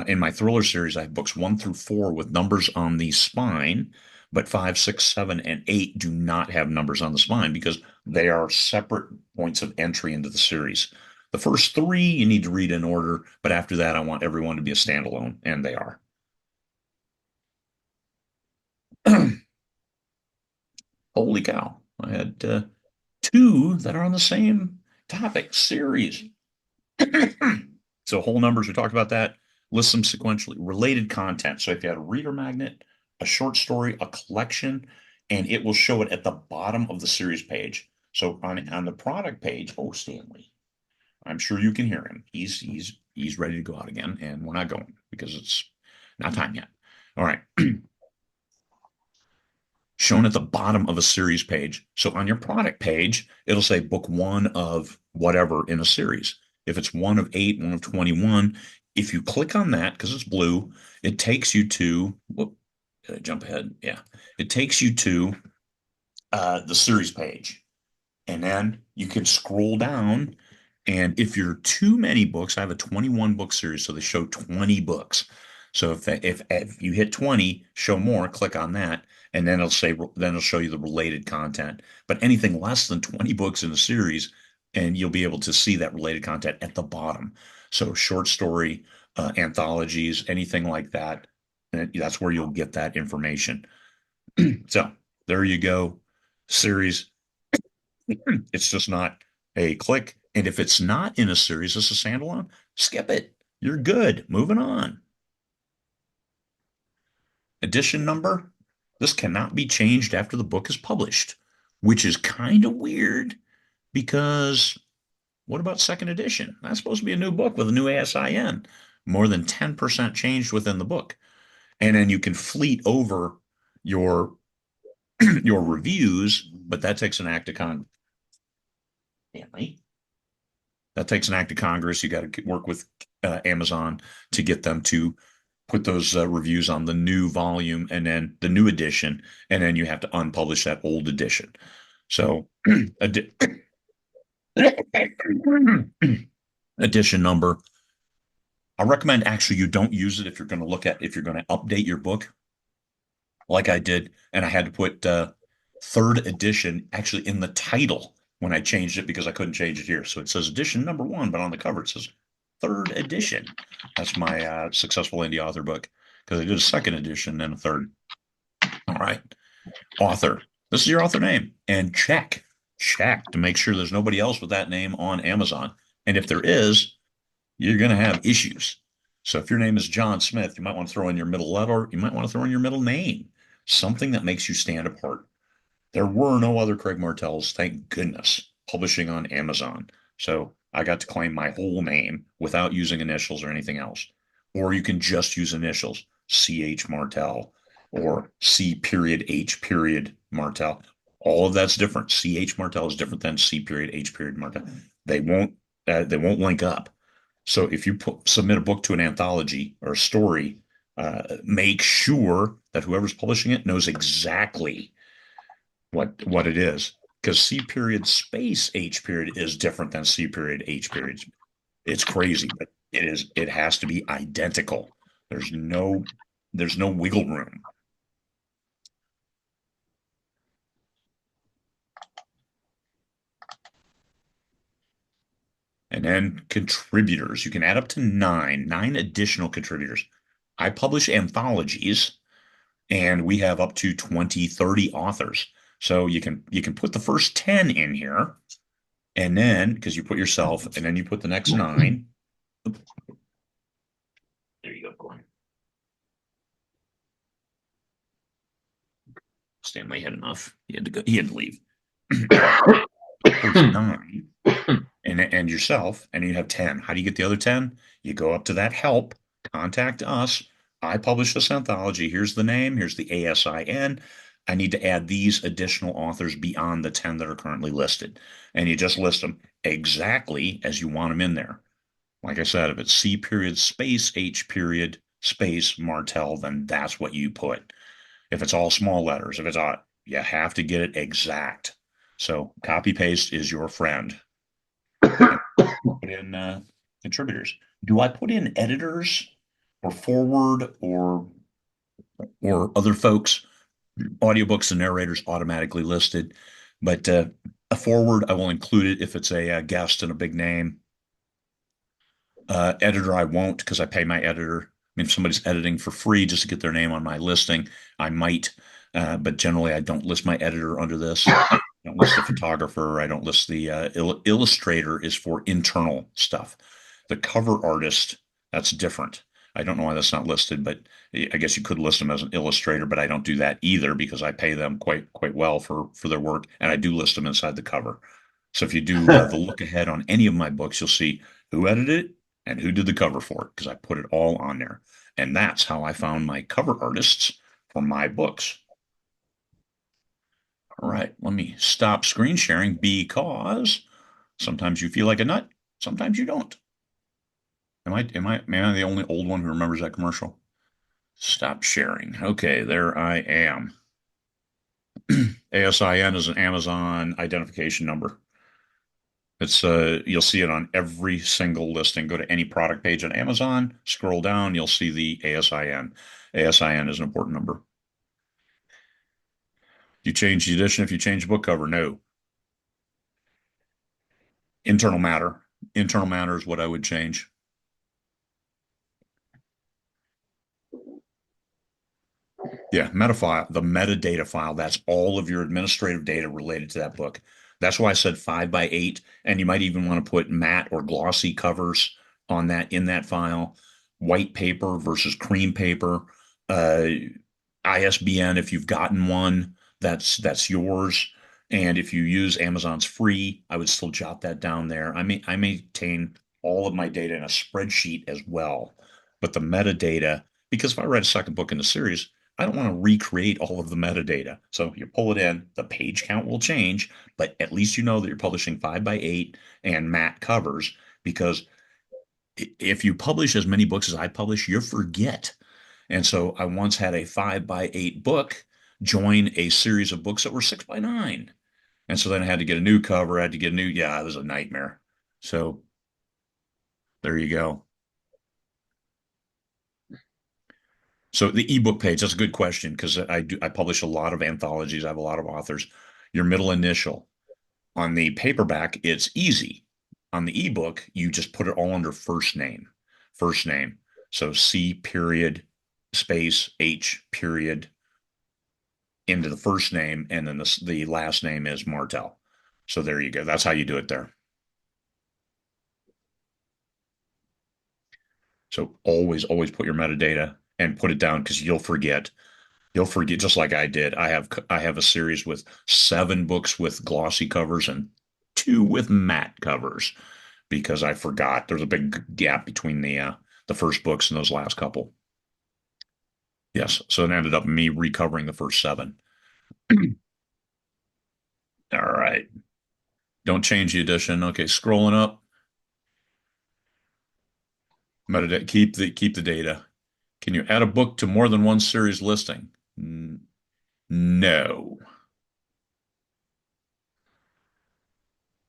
in my thriller series, I have books 1 through 4 with numbers on the spine, but 5, 6, 7, and 8 do not have numbers on the spine because they are separate points of entry into the series. The first 3 you need to read in order, but after that, I want everyone to be a standalone, and they are. Holy cow. I had 2 that are on the same topic series. So whole numbers, we talked about that. List them sequentially. Related content. So if you had a reader magnet, a short story, a collection, and it will show it at the bottom of the series page. So on the product page, oh, Stanley, I'm sure you can hear him. He's he's ready to go out again, and we're not going because it's not time yet. All right. Shown at the bottom of a series page. So on your product page, it'll say book one of whatever in a series. If it's one of 8, one of 21, if you click on that, because it's blue, it takes you to, whoop, did I jump ahead? Yeah. It takes you to the series page. And then you can scroll down. And if you're too many books, I have a 21 book series, so they show 20 books. So if you hit 20, show more, click on that, and then it'll show you the related content. But anything less than 20 books in a series, and you'll be able to see that related content at the bottom. So short story, anthologies, anything like that, that's where you'll get that information. So there you go, series. It's just not a click. And if it's not in a series, it's a standalone, skip it. You're good. Moving on. Edition number. This cannot be changed after the book is published, which is kind of weird because what about second edition? That's supposed to be a new book with a new ASIN. More than 10% changed within the book. And then you can fleet over your your reviews, but that takes an act of Congress. That takes an act of Congress. You got to work with Amazon to get them to put those reviews on the new volume and then the new edition, and then you have to unpublish that old edition. So edition number. I recommend actually you don't use it if you're going to update your book like I did, and I had to put third edition actually in the title when I changed it because I couldn't change it here. So it says edition number 1, but on the cover it says third edition. That's my successful indie author book because I did a second edition, then a third. All right. Author. This is your author name. And check to make sure there's nobody else with that name on Amazon. And if there is, you're going to have issues. So if your name is John Smith, you might want to throw in your middle letter. You might want to throw in your middle name, something that makes you stand apart. There were no other Craig Martelles, thank goodness, publishing on Amazon. So I got to claim my whole name without using initials or anything else. Or you can just use initials, C.H. Martelle or C period H period Martelle. All of that's different. C.H. Martelle is different than C period H period Martelle. They won't link up. So if you submit a book to an anthology or a story, make sure that whoever's publishing it knows exactly what it is, because C period space H period is different than C period H period. It's crazy, but it has to be identical. There's no wiggle room. And then contributors, you can add up to nine additional contributors. I publish anthologies and we have up to 20, 30 authors. So you can put the first 10 in here, and then because you put yourself, and then you put the next 9. There you go. Stanley had enough. He had to go. He had to leave. First 9, and yourself, and you have 10. How do you get the other 10? You go up to that help, contact us. I publish this anthology. Here's the name. Here's the ASIN. I need to add these additional authors beyond the 10 that are currently listed. And you just list them exactly as you want them in there. Like I said, if it's C period space H period space Martelle, then that's what you put. If it's all small letters, if it's odd, you have to get it exact. So copy paste is your friend. Put in contributors. Do I put in editors or forward or other folks? Audiobooks and narrators automatically listed, but a forward, I will include it if it's a guest and a big name. Editor, I won't because I pay my editor. I mean, if somebody's editing for free just to get their name on my listing, I might, but generally I don't list my editor under this. I don't list the photographer. I don't list the illustrator is for internal stuff. The cover artist, that's different. I don't know why that's not listed, but I guess you could list them as an illustrator, but I don't do that either because I pay them quite well for their work, and I do list them inside the cover. So if you do the look ahead on any of my books, you'll see who edited it, and who did the cover for it, because I put it all on there. And that's how I found my cover artists for my books. All right, let me stop screen sharing because sometimes you feel like a nut, sometimes you don't. Am I the only old one who remembers that commercial? Stop sharing. Okay, there I am. ASIN is an Amazon identification number. It's you'll see it on every single listing. Go to any product page on Amazon, scroll down, you'll see the ASIN. ASIN is an important number. You change the edition if you change the book cover? No. Internal matter. Internal matter is what I would change. Yeah, metafile, the metadata file, that's all of your administrative data related to that book. That's why I said 5 by 8. And you might even want to put matte or glossy covers on that in that file, white paper versus cream paper, uh, ISBN if you've gotten one, that's yours. And if you use Amazon's free, I would still jot that down there. I maintain all of my data in a spreadsheet as well. But the metadata, because if I write a second book in the series, I don't want to recreate all of the metadata. So you pull it in, the page count will change, but at least you know that you're publishing 5 by 8 and matte covers, because if you publish as many books as I publish, you forget. And so I once had a 5 by 8 book join a series of books that were 6 by 9. And so then I had to get a new cover, I had to get a new, yeah, it was a nightmare. So there you go. So the ebook page, that's a good question because I publish a lot of anthologies. I have a lot of authors. Your middle initial. On the paperback, it's easy. On the ebook, you just put it all under first name. First name. So C period space H period into the first name, and then the last name is Martelle. So there you go. That's how you do it there. So always put your metadata and put it down because you'll forget. You'll forget, just like I did. I have a series with 7 books with glossy covers and 2 with matte covers because I forgot. There's a big gap between the first books and those last couple. Yes, so it ended up me recovering the first 7. All right. Don't change the edition. Okay, scrolling up. Metadata. Keep the data. Can you add a book to more than one series listing? No.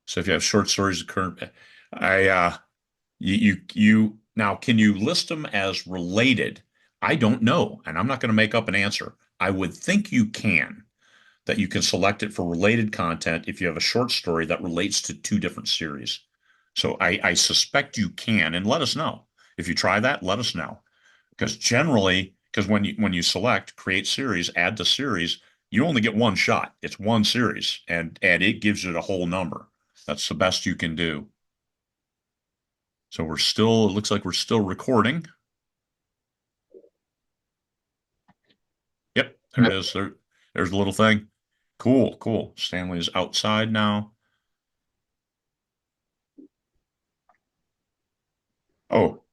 So if you have short stories, current, I you now can you list them as related? I don't know, and I'm not going to make up an answer. I would think you can, that you can select it for related content if you have a short story that relates to 2 different series. So I suspect you can, and let us know. If you try that, let us know. Because generally, because when you select create series, add to series, you only get one shot. It's one series, and it gives it a whole number. That's the best you can do. So it looks like we're still recording. Yep, there it is. There's the little thing. Cool. Stanley is outside now. Oh,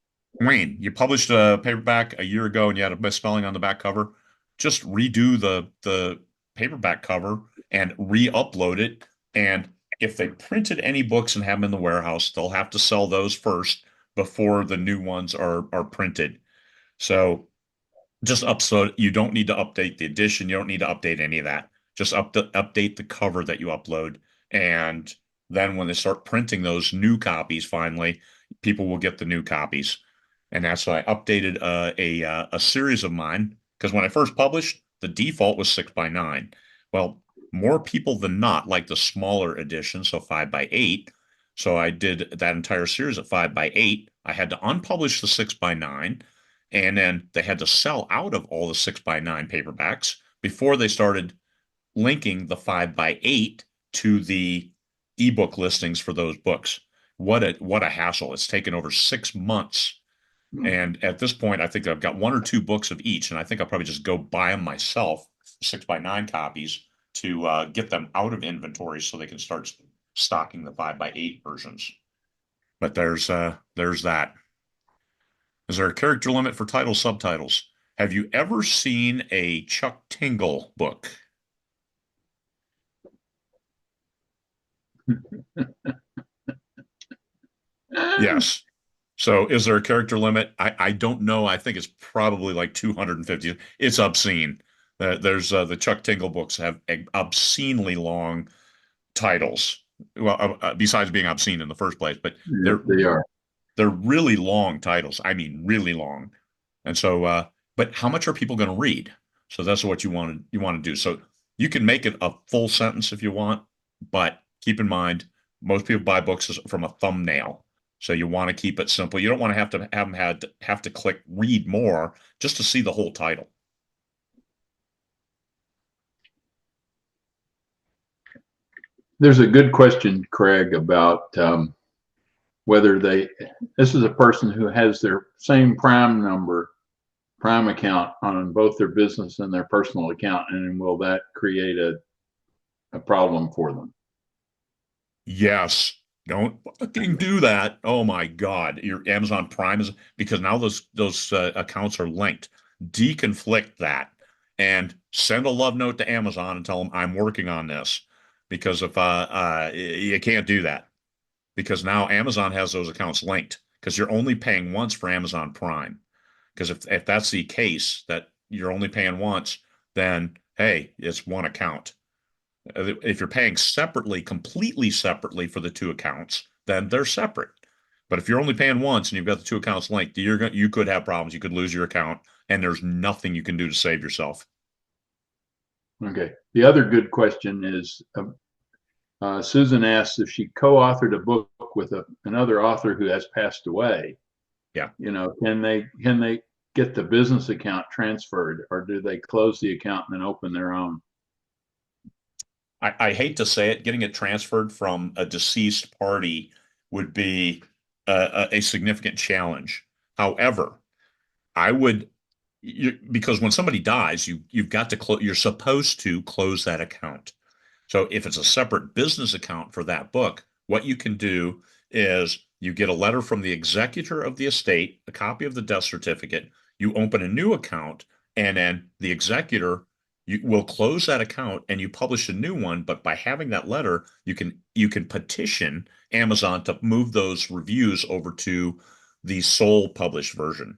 Wayne, you published a paperback a year ago and you had a misspelling on the back cover. Just redo the paperback cover and re-upload it. And if they printed any books and have them in the warehouse, they'll have to sell those first before the new ones are printed. So just up so you don't need to update the edition. You don't need to update any of that. Just update the cover that you upload. And then when they start printing those new copies, finally, people will get the new copies. And that's why I updated a series of mine because when I first published, the default was 6 by 9. Well, more people than not like the smaller edition, so 5 by 8. So I did that entire series at 5 by 8. I had to unpublish the 6 by 9, and then they had to sell out of all the 6 by 9 paperbacks before they started linking the 5 by 8 to the ebook listings for those books. What a hassle. It's taken over 6 months. And at this point, I think I've got 1 or 2 books of each, and I think I'll probably just go buy them myself, 6 by 9 copies, to get them out of inventory so they can start stocking the 5 by 8 versions. But there's that. Is there a character limit for title subtitles? Have you ever seen a Chuck Tingle book? Yes. So is there a character limit? I don't know. I think it's probably like 250. It's obscene. There's the Chuck Tingle books have obscenely long titles. Well, besides being obscene in the first place, but Yes, they're they are. they're really long titles. I mean, really long. And so, but how much are people going to read? So that's what you want to do. So you can make it a full sentence if you want, but keep in mind most people buy books from a thumbnail. So you want to keep it simple. You don't want to have to click read more just to see the whole title. There's a good question, Craig, about whether this is a person who has their same prime account on both their business and their personal account, and will that create a problem for them? Yes. Don't fucking do that. Oh my God. Your Amazon Prime is because now those accounts are linked. Deconflict that and send a love note to Amazon and tell them I'm working on this because if you can't do that because now Amazon has those accounts linked because you're only paying once for Amazon Prime. Because if that's the case that you're only paying once, then hey, it's one account. If you're paying separately, completely separately for the two accounts, then they're separate. But if you're only paying once and you've got the two accounts linked, you could have problems. You could lose your account, and there's nothing you can do to save yourself. Okay. The other good question is Susan asks if she co-authored a book with another author who has passed away. Yeah. Can they get the business account transferred, or do they close the account and then open their own? I hate to say it, getting it transferred from a deceased party would be a significant challenge. However, I would because when somebody dies, you've got to close. You're supposed to close that account. So if it's a separate business account for that book, what you can do is you get a letter from the executor of the estate, a copy of the death certificate, you open a new account, and then the executor you will close that account and you publish a new one. But by having that letter, you can petition Amazon to move those reviews over to the sole published version.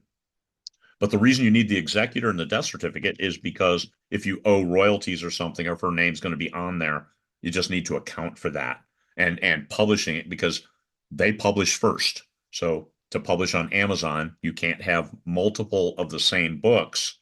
But the reason you need the executor and the death certificate is because if you owe royalties or something, or if her name's going to be on there, you just need to account for that and publishing it because they publish first. So to publish on Amazon, you can't have multiple of the same books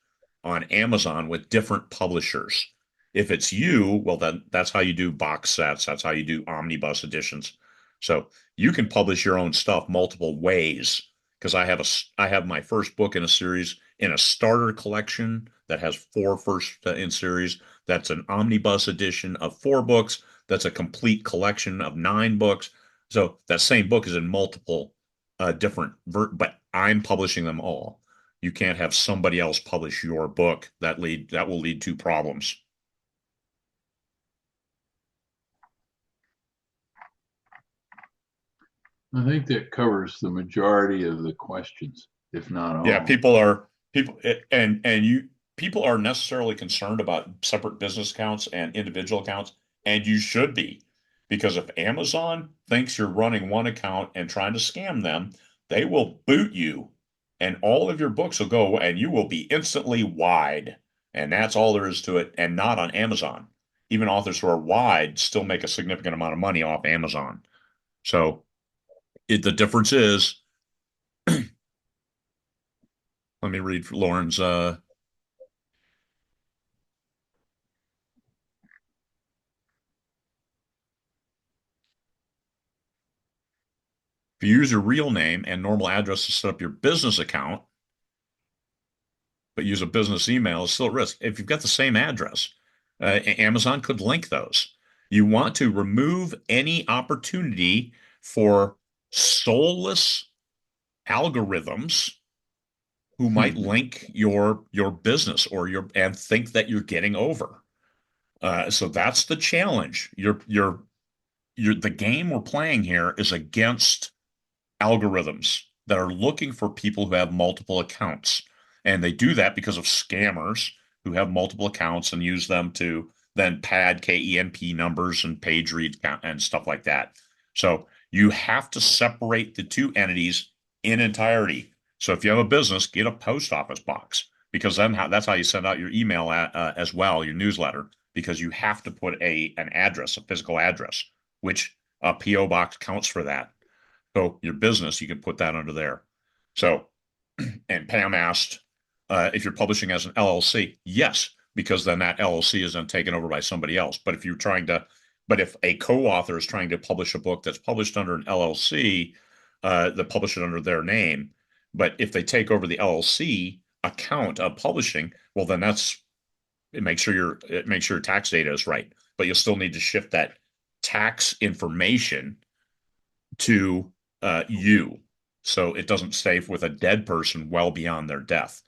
on Amazon with different publishers. If it's you, well, then that's how you do box sets. That's how you do omnibus editions. So you can publish your own stuff multiple ways because I have my first book in a series in a starter collection that has four first in series. That's an omnibus edition of four books. That's a complete collection of nine books. So that same book is in multiple different, but I'm publishing them all. You can't have somebody else publish your book. That will lead to problems. I think that covers the majority of the questions, if not Yeah, all. people and you people are necessarily concerned about separate business accounts and individual accounts, and you should be. Because if Amazon thinks you're running one account and trying to scam them, they will boot you and all of your books will go and you will be instantly wide. And that's all there is to it, and not on Amazon. Even authors who are wide still make a significant amount of money off Amazon. So the difference is, let me read Lauren's if you use your real name and normal address to set up your business account, but use a business email, it's still at risk. If you've got the same address, Amazon could link those. You want to remove any opportunity for soulless algorithms who might link your business or your and think that you're getting over. So that's the challenge. The game we're playing here is against algorithms. that are looking for people who have multiple accounts. And they do that because of scammers who have multiple accounts and use them to then pad KEMP numbers and page read and stuff like that. So you have to separate the two entities in entirety. So if you have a business, get a post office box because then that's how you send out your email as well, your newsletter, because you have to put an address, a physical address, which a PO box counts for that. So your business, you can put that under there. So, and Pam asked if you're publishing as an LLC. Yes, because then that LLC is then taken over by somebody else. But if a co-author is trying to publish a book that's published under an LLC, they publish it under their name. But if they take over the LLC account of publishing, well, then it makes sure your tax data is right. But you'll still need to shift that tax information to you, so it doesn't stay with a dead person well beyond their death.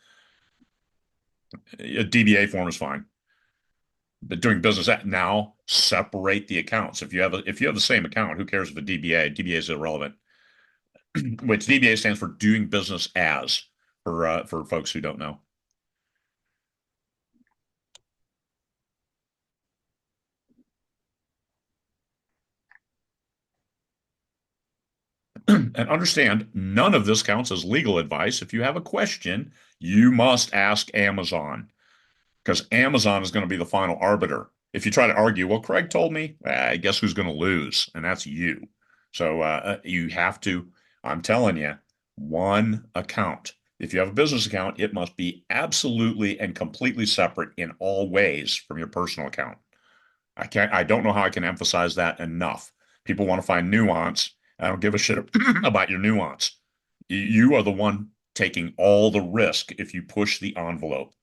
A DBA form is fine, but doing business now, separate the accounts. If you have the same account, who cares if a DBA? DBA is irrelevant. Which DBA stands for doing business as, for folks who don't know. And understand, none of this counts as legal advice. If you have a question, you must ask Amazon, because Amazon is going to be the final arbiter. If you try to argue, well, Craig told me, guess who's going to lose? And that's you. So you have to, I'm telling you, one account. If you have a business account, it must be absolutely and completely separate in all ways from your personal account. I don't know how I can emphasize that enough. People want to find nuance. I don't give a shit about your nuance. You are the one taking all the risk if you push the envelope.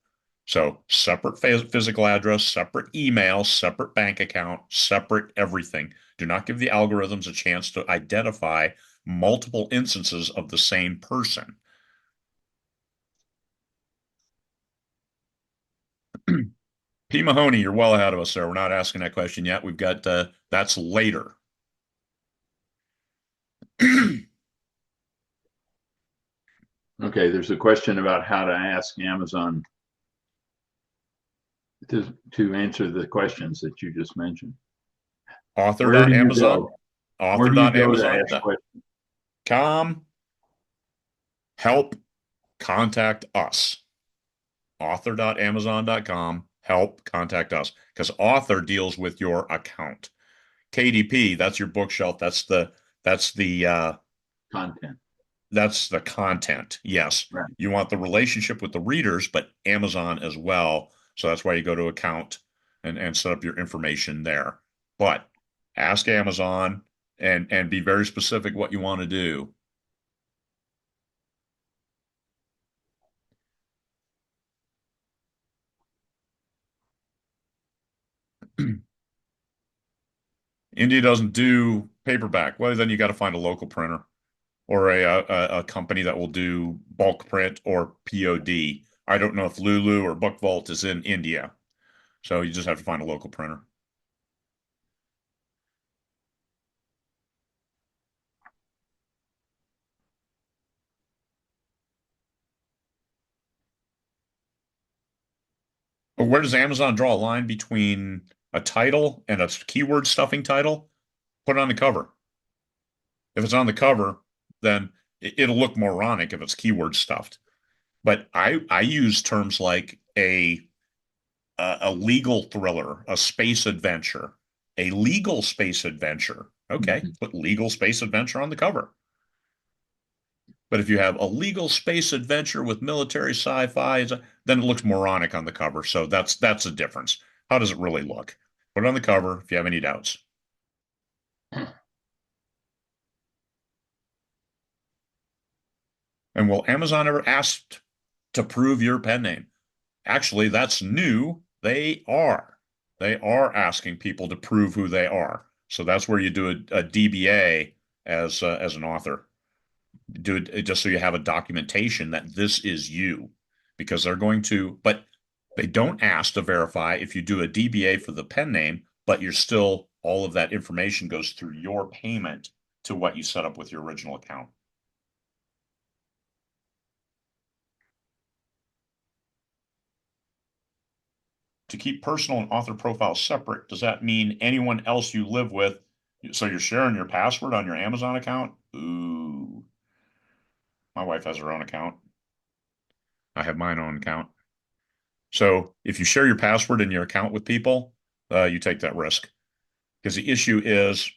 So separate physical address, separate email, separate bank account, separate everything. Do not give the algorithms a chance to identify multiple instances of the same person. P. Mahoney, you're well ahead of us, sir. We're not asking that question yet. We've got that's later. Okay, there's a question about how to ask Amazon to answer the questions that you just mentioned. Author.amazon. Where do you go to ask questions? Author.amazon.com. Help, contact us. Author.amazon.com. Help, contact us. Because author deals with your account. KDP, that's your bookshelf. That's the Content. That's the content. Yes. Right. You want the relationship with the readers, but Amazon as well. So that's why you go to account and set up your information there. But ask Amazon and be very specific what you want to do. India doesn't do paperback. Well, then you got to find a local printer or a company that will do bulk print or POD. I don't know if Lulu or Book Vault is in India. So you just have to find a local printer. But where does Amazon draw a line between a title and a keyword stuffing title? Put it on the cover. If it's on the cover, then it'll look moronic if it's keyword stuffed. But I use terms like a legal thriller, a space adventure, a legal space adventure. Okay, put legal space adventure on the cover. But if you have a legal space adventure with military sci-fi, then it looks moronic on the cover. So that's a difference. How does it really look? Put it on the cover if you have any doubts. And will Amazon ever ask to prove your pen name? Actually, that's new. They are. They are asking people to prove who they are. So that's where you do a DBA as an author. Do it just so you have a documentation that this is you, because they're going to, but they don't ask to verify if you do a DBA for the pen name, but you're still, all of that information goes through your payment to what you set up with your original account. to keep personal and author profiles separate, does that mean anyone else you live with? So you're sharing your password on your Amazon account? Ooh, my wife has her own account. I have my own account. So if you share your password in your account with people, you take that risk. Because the issue is,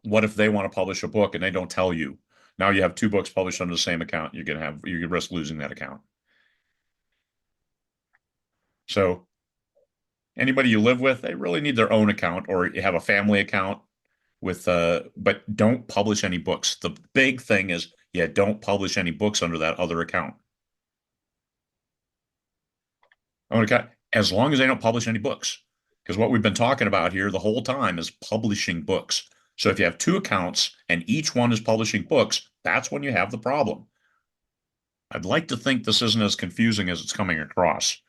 what if they want to publish a book and they don't tell you? Now you have two books published under the same account. You can risk losing that account. So anybody you live with, they really need their own account, or you have a family account with but don't publish any books. The big thing is, yeah, don't publish any books under that other account. Okay, as long as they don't publish any books. Because what we've been talking about here the whole time is publishing books. So if you have two accounts and each one is publishing books, that's when you have the problem. I'd like to think this isn't as confusing as it's coming across.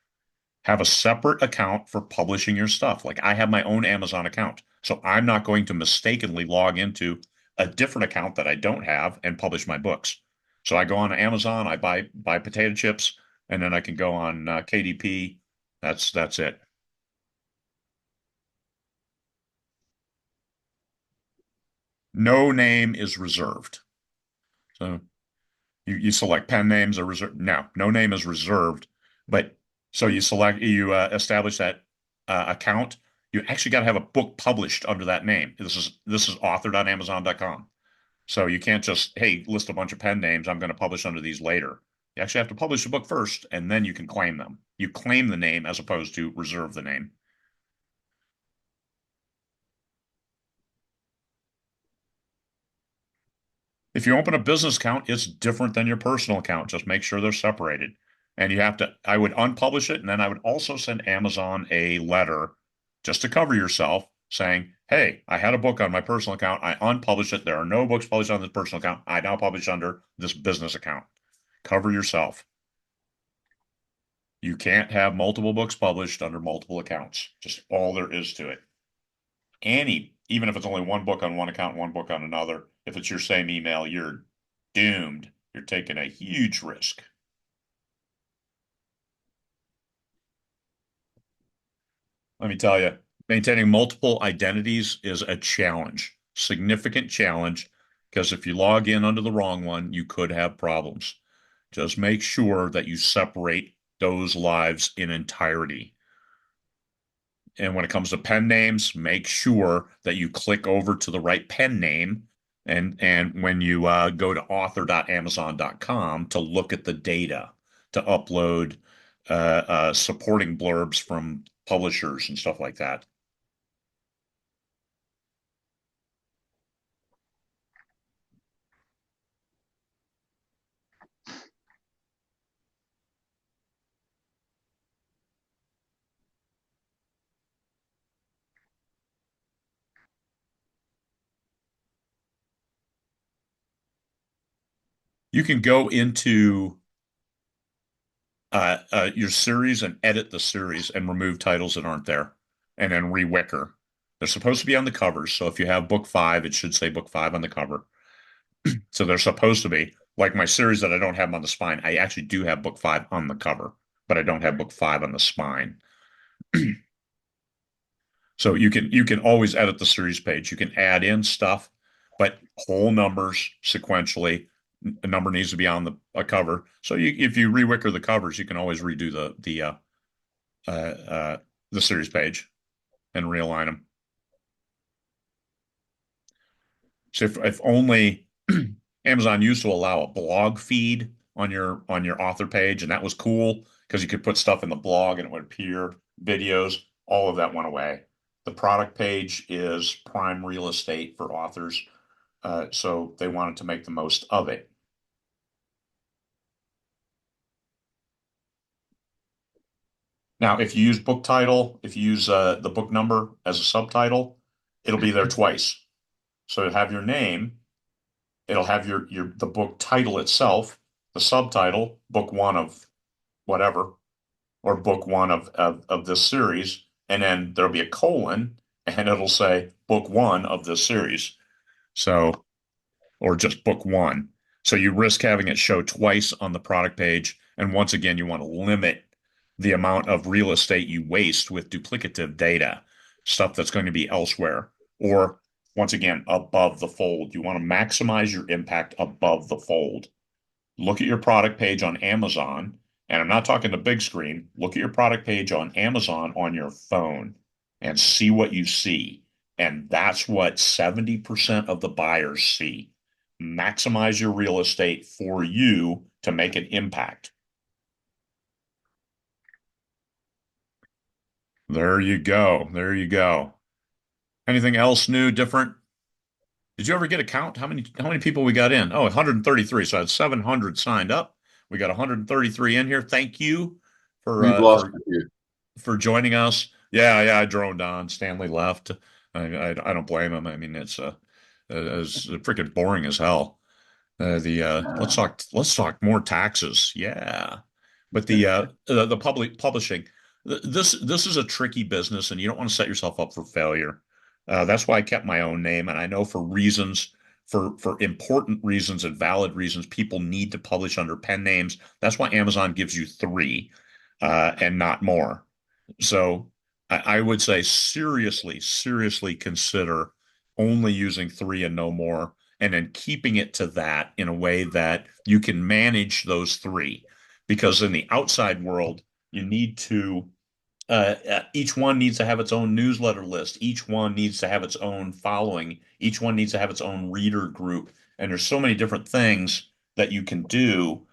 Have a separate account for publishing your stuff. Like I have my own Amazon account. So I'm not going to mistakenly log into a different account that I don't have and publish my books. So I go on Amazon, I buy potato chips, and then I can go on KDP. That's it. No name is reserved. So you select pen names are reserved. No name is reserved. But so you establish that account. You actually got to have a book published under that name. This is author.amazon.com. So you can't just, hey, list a bunch of pen names. I'm going to publish under these later. You actually have to publish the book first, and then you can claim them. You claim the name as opposed to reserve the name. If you open a business account, it's different than your personal account. Just make sure they're separated. And I would unpublish it, and then I would also send Amazon a letter just to cover yourself saying, hey, I had a book on my personal account. I unpublished it. There are no books published on this personal account. I now publish under this business account. Cover yourself. You can't have multiple books published under multiple accounts. Just all there is to it. Even if it's only one book on one account, one book on another, if it's your same email, you're doomed. You're taking a huge risk. Let me tell you, maintaining multiple identities is a challenge, significant challenge, because if you log in under the wrong one, you could have problems. Just make sure that you separate those lives in entirety. And when it comes to pen names, make sure that you click over to the right pen name. And when you go to author.amazon.com to look at the data, to upload supporting blurbs from publishers and stuff like that. You can go into your series and edit the series and remove titles that aren't there, and then rewicker. They're supposed to be on the covers. So if you have book 5, it should say book 5 on the cover. So they're supposed to be. Like my series that I don't have on the spine, I actually do have book 5 on the cover, but I don't have book 5 on the spine. So you can always edit the series page. You can add in stuff, but whole numbers sequentially. A number needs to be on a cover. So if you rewicker the covers, you can always redo the series page and realign them. So if only Amazon used to allow a blog feed on your author page, and that was cool because you could put stuff in the blog and it would appear, videos, all of that went away. The product page is prime real estate for authors, so they wanted to make the most of it. Now, if you use book title, if you use the book number as a subtitle, it'll be there twice. So it'll have your name, it'll have the book title itself, the subtitle, book 1 of whatever, or book 1 of this series, and then there'll be a colon, and it'll say book 1 of this series. So, or just book 1. So you risk having it show twice on the product page. And once again, you want to limit the amount of real estate you waste with duplicative data, stuff that's going to be elsewhere, or once again, above the fold. You want to maximize your impact above the fold. Look at your product page on Amazon, and I'm not talking the big screen. Look at your product page on Amazon on your phone and see what you see. And that's what 70% of the buyers see. Maximize your real estate for you to make an impact. There you go. There you go. Anything else new, different? Did you ever get a count? How many people we got in? Oh, 133. So I had 700 signed up. We got 133 in here. Thank you for We've uh lost for a few. for joining us. Yeah, yeah, I droned on. Stanley left. I don't blame him. I mean, it's freaking boring as hell. The let's talk more taxes. Yeah. But the public publishing, this is a tricky business, and you don't want to set yourself up for failure. That's why I kept my own name, and I know for reasons, for important reasons and valid reasons, people need to publish under pen names. That's why Amazon gives you three, and not more. So I would say seriously, seriously consider only using three and no more, and then keeping it to that in a way that you can manage those three. Because in the outside world, you need to, each one needs to have its own newsletter list. Each one needs to have its own following. Each one needs to have its own reader group. And there's so many different things that you can do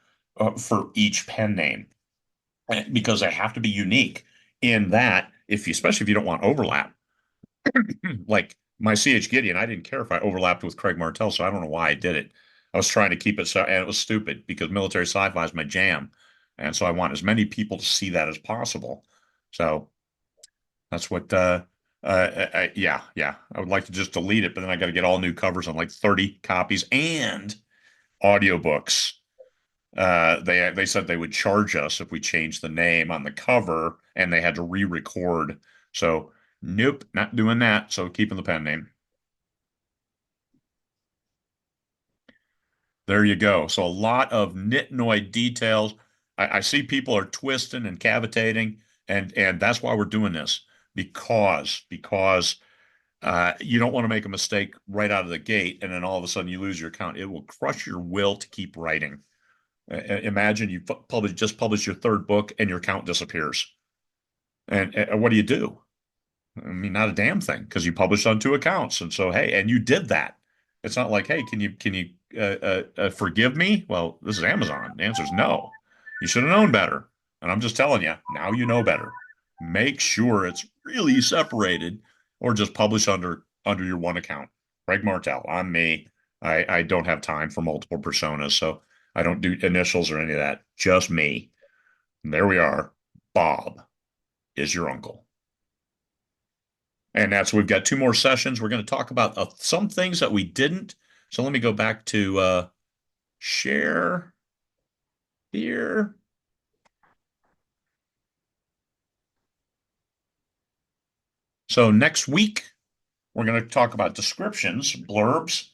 for each pen name because they have to be unique in that if you, especially if you don't want overlap, like my CH Gideon, I didn't care if I overlapped with Craig Martelle, so I don't know why I did it. I was trying to keep it so, and it was stupid because military sci-fi is my jam, and so I want as many people to see that as possible. So that's what. Yeah, yeah. I would like to just delete it, but then I got to get all new covers on like 30 copies and audiobooks. They said they would charge us if we changed the name on the cover, and they had to re-record. So nope, not doing that. So keeping the pen name. There you go. So a lot of nitnoid details. I see people are twisting and cavitating, and that's why we're doing this because you don't want to make a mistake right out of the gate, and then all of a sudden you lose your account. It will crush your will to keep writing. Imagine you publish your third book and your account disappears. And what do you do? I mean, not a damn thing because you published on two accounts. And so, hey, and you did that. It's not like, hey, can you forgive me? Well, this is Amazon. The answer is no. You should have known better. And I'm just telling you, now you know better. Make sure it's really separated, or just publish under your one account. Craig Martelle, I'm me. I don't have time for multiple personas, so I don't do initials or any of that. Just me. And there we are. Bob is your uncle. And that's we've got two more sessions. We're going to talk about some things that we didn't. So let me go back to share here. So next week, we're going to talk about descriptions, blurbs,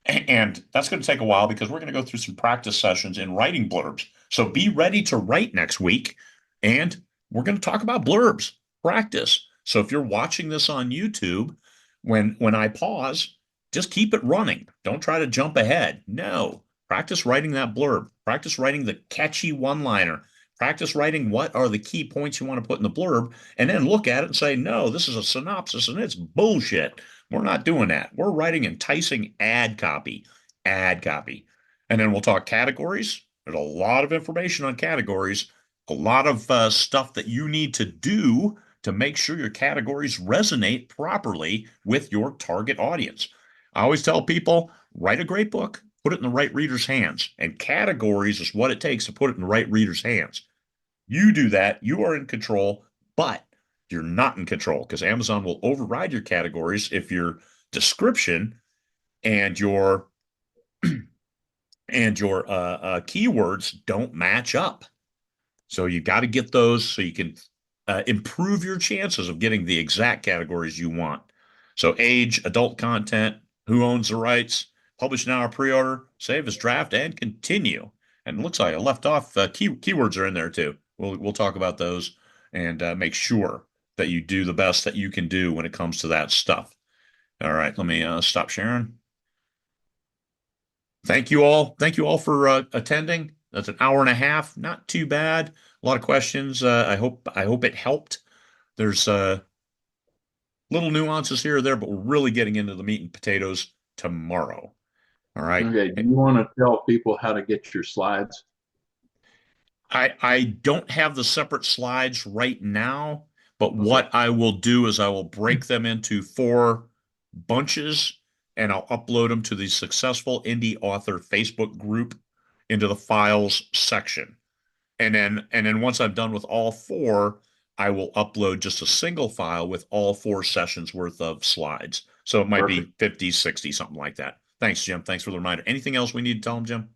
and that's going to take a while because we're going to go through some practice sessions in writing blurbs. So be ready to write next week, and we're going to talk about blurbs, practice. So if you're watching this on YouTube, when I pause, just keep it running. Don't try to jump ahead. No, practice writing that blurb. Practice writing the catchy one-liner. Practice writing what are the key points you want to put in the blurb, and then look at it and say, no, this is a synopsis and it's bullshit. We're not doing that. We're writing enticing ad copy, ad copy. And then we'll talk categories. There's a lot of information on categories, a lot of stuff that you need to do to make sure your categories resonate properly with your target audience. I always tell people, write a great book, put it in the right reader's hands. And categories is what it takes to put it in the right reader's hands. You do that, you are in control, but you're not in control because Amazon will override your categories if your description and your keywords don't match up. So you got to get those so you can improve your chances of getting the exact categories you want. So age, adult content, who owns the rights, publish now or pre-order, save as draft, and continue. And it looks like I left off keywords are in there too. We'll talk about those and make sure that you do the best that you can do when it comes to that stuff. All right, let me stop sharing. Thank you all. Thank you all for attending. That's an hour and a half. Not too bad. A lot of questions. I hope it helped. There's little nuances here or there, but we're really getting into the meat and potatoes tomorrow. All right. Okay. Do you want to tell people how to get your slides? I don't have the separate slides right now, but Okay. what I will do is I will break them into 4 bunches and I'll upload them to the Successful Indie Author Facebook group into the files section. And then once I'm done with all 4, I will upload just a single file with all 4 sessions worth of slides. So it might Perfect. be 50, 60, something like that. Thanks, Jim. Thanks for the reminder. Anything else we need to tell them, Jim?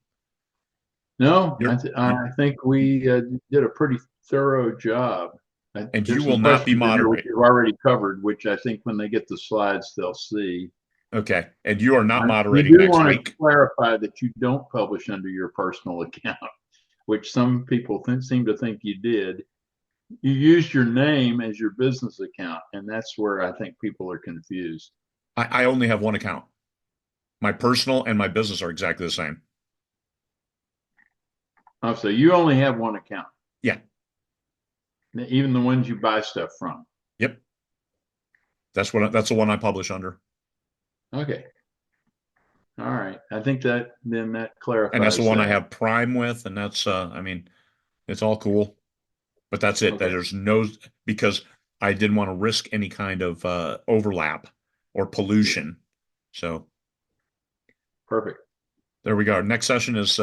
No, You're, I think we did a pretty thorough job. and you There's will some not be questions in here which moderating. you've already covered, which I think when they get the slides, they'll see. Okay. And you are not You moderating do next want to week. clarify that you don't publish under your personal account, which some people seem to think you did. You used your name as your business account, and that's where I think people are confused. I only have one account. My personal and my business are exactly the same. Oh, so you only have one account, Yeah. even the ones you buy stuff from. Yep. That's the one I publish under. Okay. All right. I think that then that And that's the clarifies one I that. have Prime with, and that's I mean, it's all cool. But that's it. Okay. There's no because I didn't want to risk any kind of overlap or Yeah. pollution. So Perfect. there we go. Next session is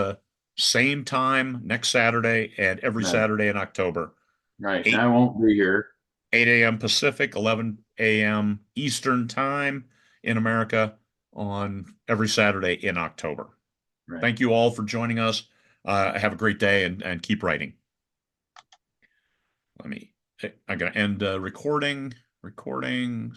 same time next Saturday and every Right. Saturday in October. Right. And I 8 won't be here. 8 a.m. Pacific, 11 a.m. Eastern time in America on every Saturday in October. Right. Thank you all for joining us. Have a great day and keep writing. I'm going to end recording. Recording.